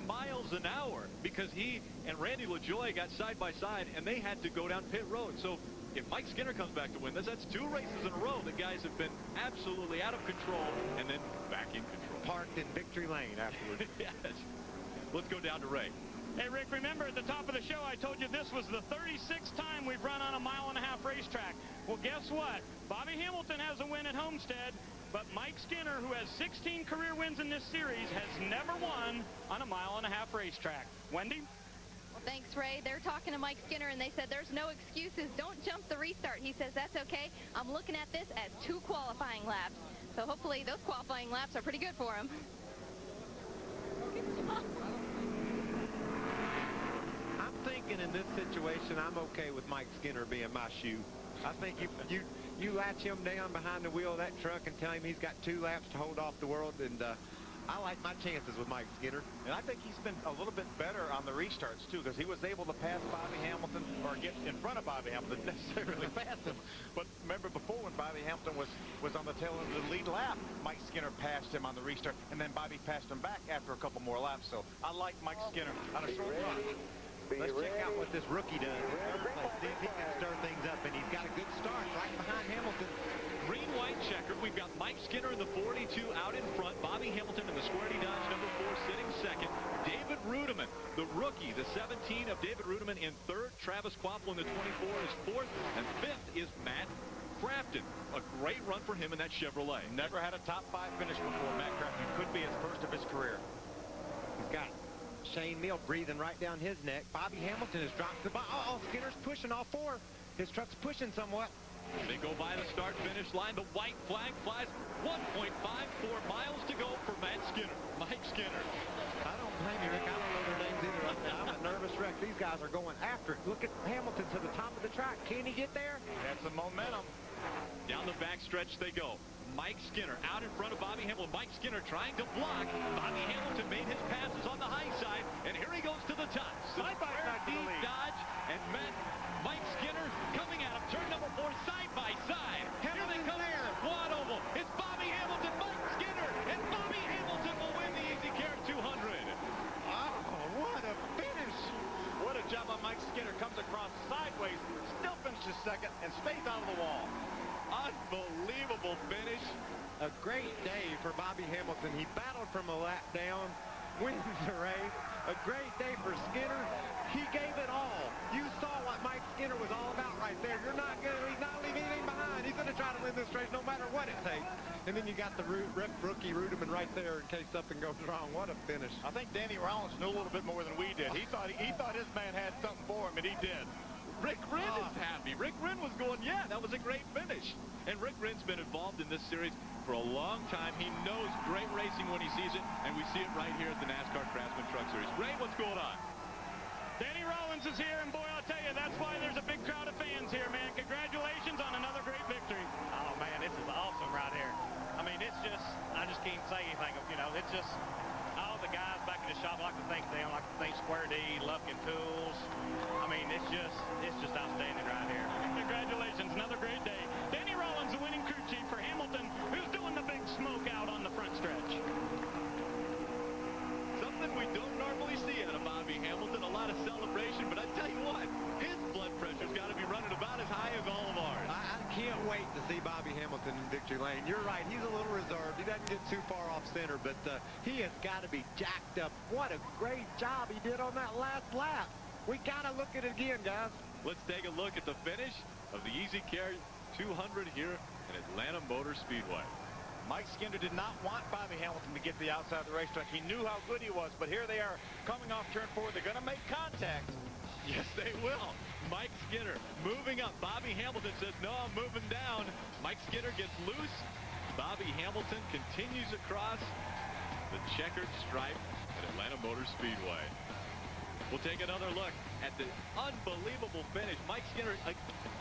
miles an hour because he and Randy LaJoie got side by side, and they had to go down pit road. So if Mike Skinner comes back to win this, that's 2 races in a row. The guys have been absolutely out of control and then back in control. Parked in victory lane afterwards. Yes. Let's go down to Ray. Hey, Rick, remember at the top of the show I told you this was the 36th time we've run on a 1.5 mile racetrack. Well, guess what? Bobby Hamilton has a win at Homestead, but Mike Skinner, who has 16 career wins in this series, has never won on a 1.5 mile racetrack. Wendy? Well, thanks, Ray. They're talking to Mike Skinner, and they said there's no excuses. Don't jump the restart. He says that's okay. I'm looking at this as 2 qualifying laps. So hopefully those qualifying laps are pretty good for him. I'm thinking in this situation, I'm okay with Mike Skinner being my shoe. I think you latch him down behind the wheel of that truck and tell him he's got 2 laps to hold off the world, and I like my chances with Mike Skinner. And I think he's been a little bit better on the restarts, too, because he was able to pass Bobby Hamilton, or get in front of Bobby Hamilton, necessarily pass him. But remember before when Bobby Hamilton was on the tail end of the lead lap, Mike Skinner passed him on the restart, and then Bobby passed him back after a couple more laps. So I like Mike Skinner on a short run. Let's check out what this rookie does. See if he can stir things up, and he's got a good start right behind Hamilton. Green-white checkered. We've got Mike Skinner in the 42 out in front. Bobby Hamilton in the Squarty Dodge number 4 sitting second. David Rudiman, the rookie, the 17 of David Rudiman in third. Travis Kvapil in the 24 is fourth. And fifth is Matt Crafton. A great run for him in that Chevrolet. Never had a top 5 finish before. Matt Crafton could be his first of his career. He's got Shane Mill breathing right down his neck. Bobby Hamilton has dropped the ball. Oh, Skinner's pushing all 4. His truck's pushing somewhat. They go by the start-finish line. The white flag flies. 1.54 miles to go for Matt Skinner. Mike Skinner. I don't blame you, Rick. I don't know their names either. I'm a nervous wreck. These guys are going after it. Look at Hamilton to the top of the track. Can he get there? That's some momentum. Down the backstretch they go. Mike Skinner out in front of Bobby Hamilton. Mike Skinner trying to block. Bobby Hamilton made his passes on the high side, and here he goes to the top. Side-by-side to the lead. Dodge, and Mike Skinner coming out of turn number 4 side by side. Here they come here. Quad oval. It's Bobby Hamilton, Mike Skinner, and Bobby Hamilton will win the EasyCare 200. Oh, what a finish. What a job on Mike Skinner. Comes across sideways, still finishes second, and stays out of the wall. Unbelievable finish. A great day for Bobby Hamilton. He battled from a lap down, wins the race. A great day for Skinner. He gave it all. You saw what Mike Skinner was all about right there. He's not leaving anything behind. He's going to try to win this race no matter what it takes. And then you got the rookie Rudiman right there in case something goes wrong. What a finish. I think Danny Rollins knew a little bit more than we did. He thought his man had something for him, and he did. Rick Wren is happy. Rick Wren was going, yeah, that was a great finish. And Rick Wren's been involved in this series for a long time. He knows great racing when he sees it, and we see it right here at the NASCAR Craftsman Truck Series. Ray, what's going on? Danny Rollins is here, and boy, I'll tell you, that's why there's a big crowd of fans here, man. Congratulations on another great victory. Oh, man, this is awesome right here. I mean, it's just, I just can't say anything. You know, it's just, all the guys back in the shop like to thank them, like to thank Square D, Lufkin Tools. I mean, it's just outstanding right here. Congratulations, another great day. Danny Rollins, the winning crew chief for Hamilton, who's doing the big smoke out on the front stretch. Something we don't normally see out of Bobby Hamilton, a lot of celebration, but I tell you what, his blood pressure's got to be running about as high as all of ours. I can't wait to see Bobby Hamilton in victory lane. You're right. He's a little reserved. He doesn't get too far off center, but he has got to be jacked up. What a great job he did on that last lap. We got to look at it again, guys. Let's take a look at the finish of the EasyCare 200 here at Atlanta Motor Speedway. Mike Skinner did not want Bobby Hamilton to get to the outside of the racetrack. He knew how good he was, but here they are coming off turn 4. They're going to make contact. Yes, they will. Mike Skinner moving up. Bobby Hamilton says, no, I'm moving down. Mike Skinner gets loose. Bobby Hamilton continues across the checkered stripe at Atlanta Motor Speedway. We'll take another look at the unbelievable finish. Mike Skinner,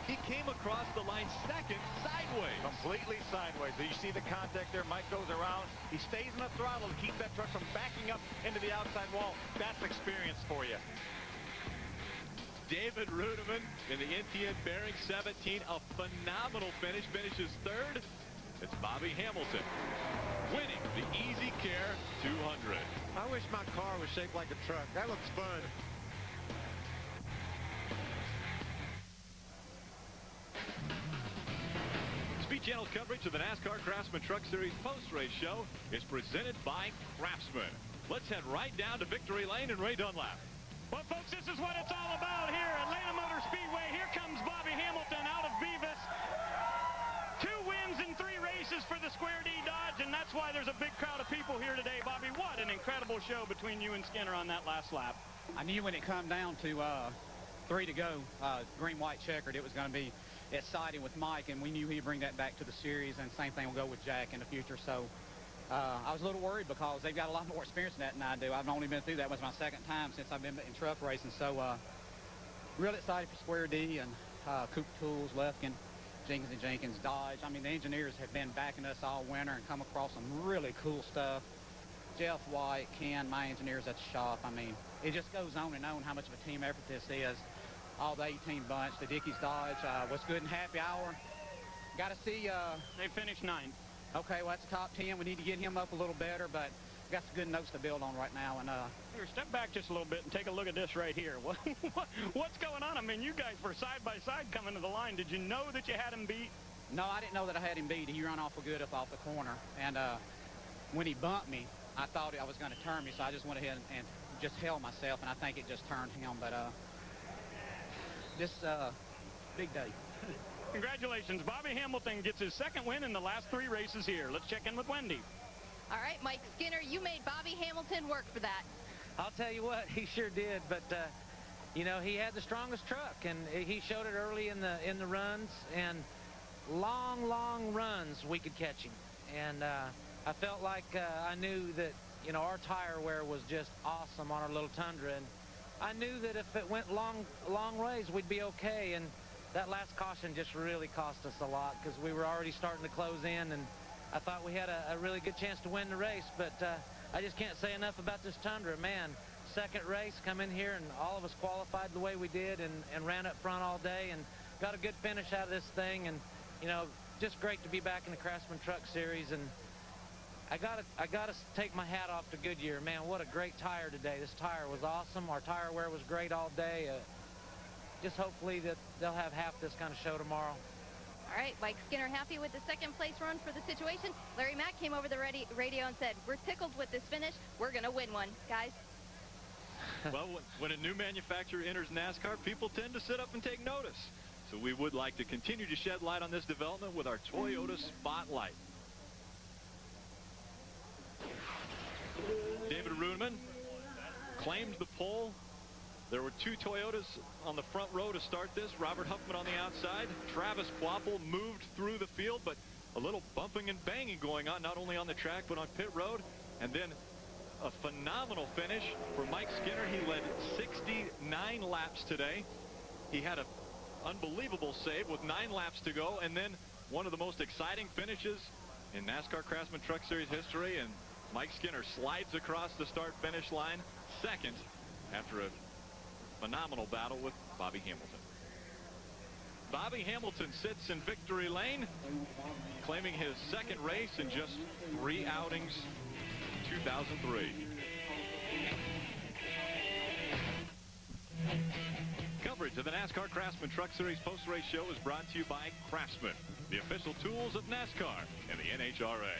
he came across the line second sideways. Completely sideways. You see the contact there. Mike goes around. He stays in the throttle to keep that truck from backing up into the outside wall. That's experience for you. David Rudeman in the NTN Bearing 17, a phenomenal finish, finishes third. It's Bobby Hamilton winning the EasyCare 200. I wish my car was shaped like a truck. That looks fun. Speed Channel's coverage of the NASCAR Craftsman Truck Series post-race show is presented by Craftsman. Let's head right down to Victory Lane and Ray Dunlap. Well, folks, this is what it's all about here at Atlanta Motor Speedway. Here comes Bobby Hamilton out of Beavis. 2 wins in 3 races for the Square D Dodge, and that's why there's a big crowd of people here today. Bobby, what an incredible show between you and Skinner on that last lap. I knew when it come down to 3 to go, green, white, checkered, it was going to be exciting with Mike, and we knew he'd bring that back to the series, and same thing will go with Jack in the future. So I was a little worried because they've got a lot more experience in that than I do. I've only been through that. It was my second time since I've been in truck racing. So real excited for Square D and Cooper Tools, Lufkin, Jenkins & Jenkins, Dodge. I mean, the engineers have been backing us all winter and come across some really cool stuff. Jeff White, Ken, my engineers at the shop. I mean, it just goes on and on how much of a team effort this is. All the 18 bunch, the Dickies Dodge, what's good in happy hour. Got to see... They finished 9th. Okay, well, that's the top 10. We need to get him up a little better, but got some good notes to build on right now. And here, step back just a little bit and take a look at this right here. What's going on? I mean, you guys were side by side coming to the line. Did you know that you had him beat? No, I didn't know that I had him beat. He ran awful good up off the corner. And when he bumped me, I thought I was going to turn me, so I just went ahead and just held myself, and I think it just turned him. But this big day. Congratulations. Bobby Hamilton gets his 2nd win in the last 3 races here. Let's check in with Wendy. All right, Mike Skinner, you made Bobby Hamilton work for that. I'll tell you what, he sure did. But you know, he had the strongest truck, and he showed it early in the runs, and long runs we could catch him. And I felt like I knew that, you know, our tire wear was just awesome on our little Tundra, and I knew that if it went long ways, we'd be okay. And that last caution just really cost us a lot because we were already starting to close in, and I thought we had a really good chance to win the race. But I just can't say enough about this Tundra. Man, 2nd race, come in here, and all of us qualified the way we did and ran up front all day and got a good finish out of this thing. And, you know, just great to be back in the Craftsman Truck Series. And I gotta take my hat off to Goodyear. Man, what a great tire today. This tire was awesome. Our tire wear was great all day. Just hopefully that they'll have half this kind of show tomorrow. All right, Mike Skinner happy with the 2nd place run for the situation. Larry Mack came over the radio and said, we're tickled with this finish. We're going to win one, guys. Well, when a new manufacturer enters NASCAR, people tend to sit up and take notice. So we would like to continue to shed light on this development with our Toyota Spotlight. David Rudeman claimed the pole. There were 2 Toyotas on the front row to start this. Robert Huffman on the outside. Travis Quapple moved through the field, but a little bumping and banging going on, not only on the track, but on pit road. And then a phenomenal finish for Mike Skinner. He led 69 laps today. He had an unbelievable save with 9 laps to go. And then one of the most exciting finishes in NASCAR Craftsman Truck Series history. And Mike Skinner slides across the start-finish line, 2nd, after a phenomenal battle with Bobby Hamilton. Bobby Hamilton sits in victory lane, claiming his 2nd race in just 3 outings, 2003. Coverage of the NASCAR Craftsman Truck Series post-race show is brought to you by Craftsman, the official tools of NASCAR and the NHRA.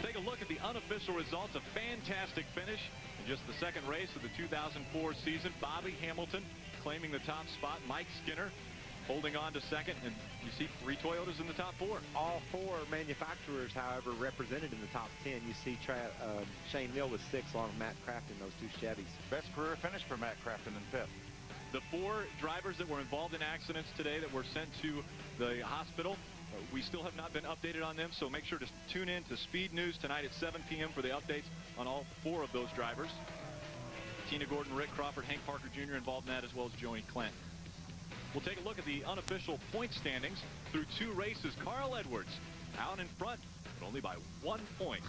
Take a look at the unofficial results. A fantastic finish in just the 2nd race of the 2004 season. Bobby Hamilton claiming the top spot. Mike Skinner holding on to 2nd. And you see 3 Toyotas in the top 4. All 4 manufacturers, however, represented in the top 10. You see Shane Mill with 6 along with Matt Crafton, those 2 Chevys. Best career finish for Matt Crafton in 5th. The 4 drivers that were involved in accidents today that were sent to the hospital, We still have not been updated on them, so make sure to tune in to Speed News tonight at 7 p.m. for the updates on all 4 of those drivers. Tina Gordon, Rick Crawford, Hank Parker Jr. involved in that, as well as Joey Clent. We'll take a look at the unofficial point standings through 2 races. Carl Edwards out in front, but only by 1 point.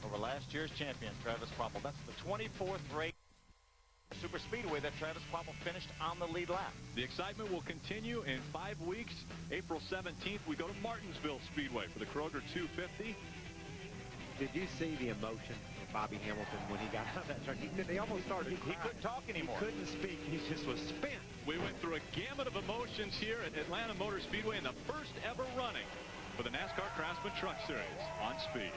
Over last year's champion, Travis Kvapil. That's the 24th race super speedway that Travis Kvapil finished on the lead lap. The excitement will continue in 5 weeks. April 17th, we go to Martinsville Speedway for the Kroger 250. Did you see the emotion of Bobby Hamilton when he got out of that truck? They almost started crying. He couldn't talk anymore. He couldn't speak. He just was spent. We went through a gamut of emotions here at Atlanta Motor Speedway in the first ever running for the NASCAR Craftsman Truck Series on Speed.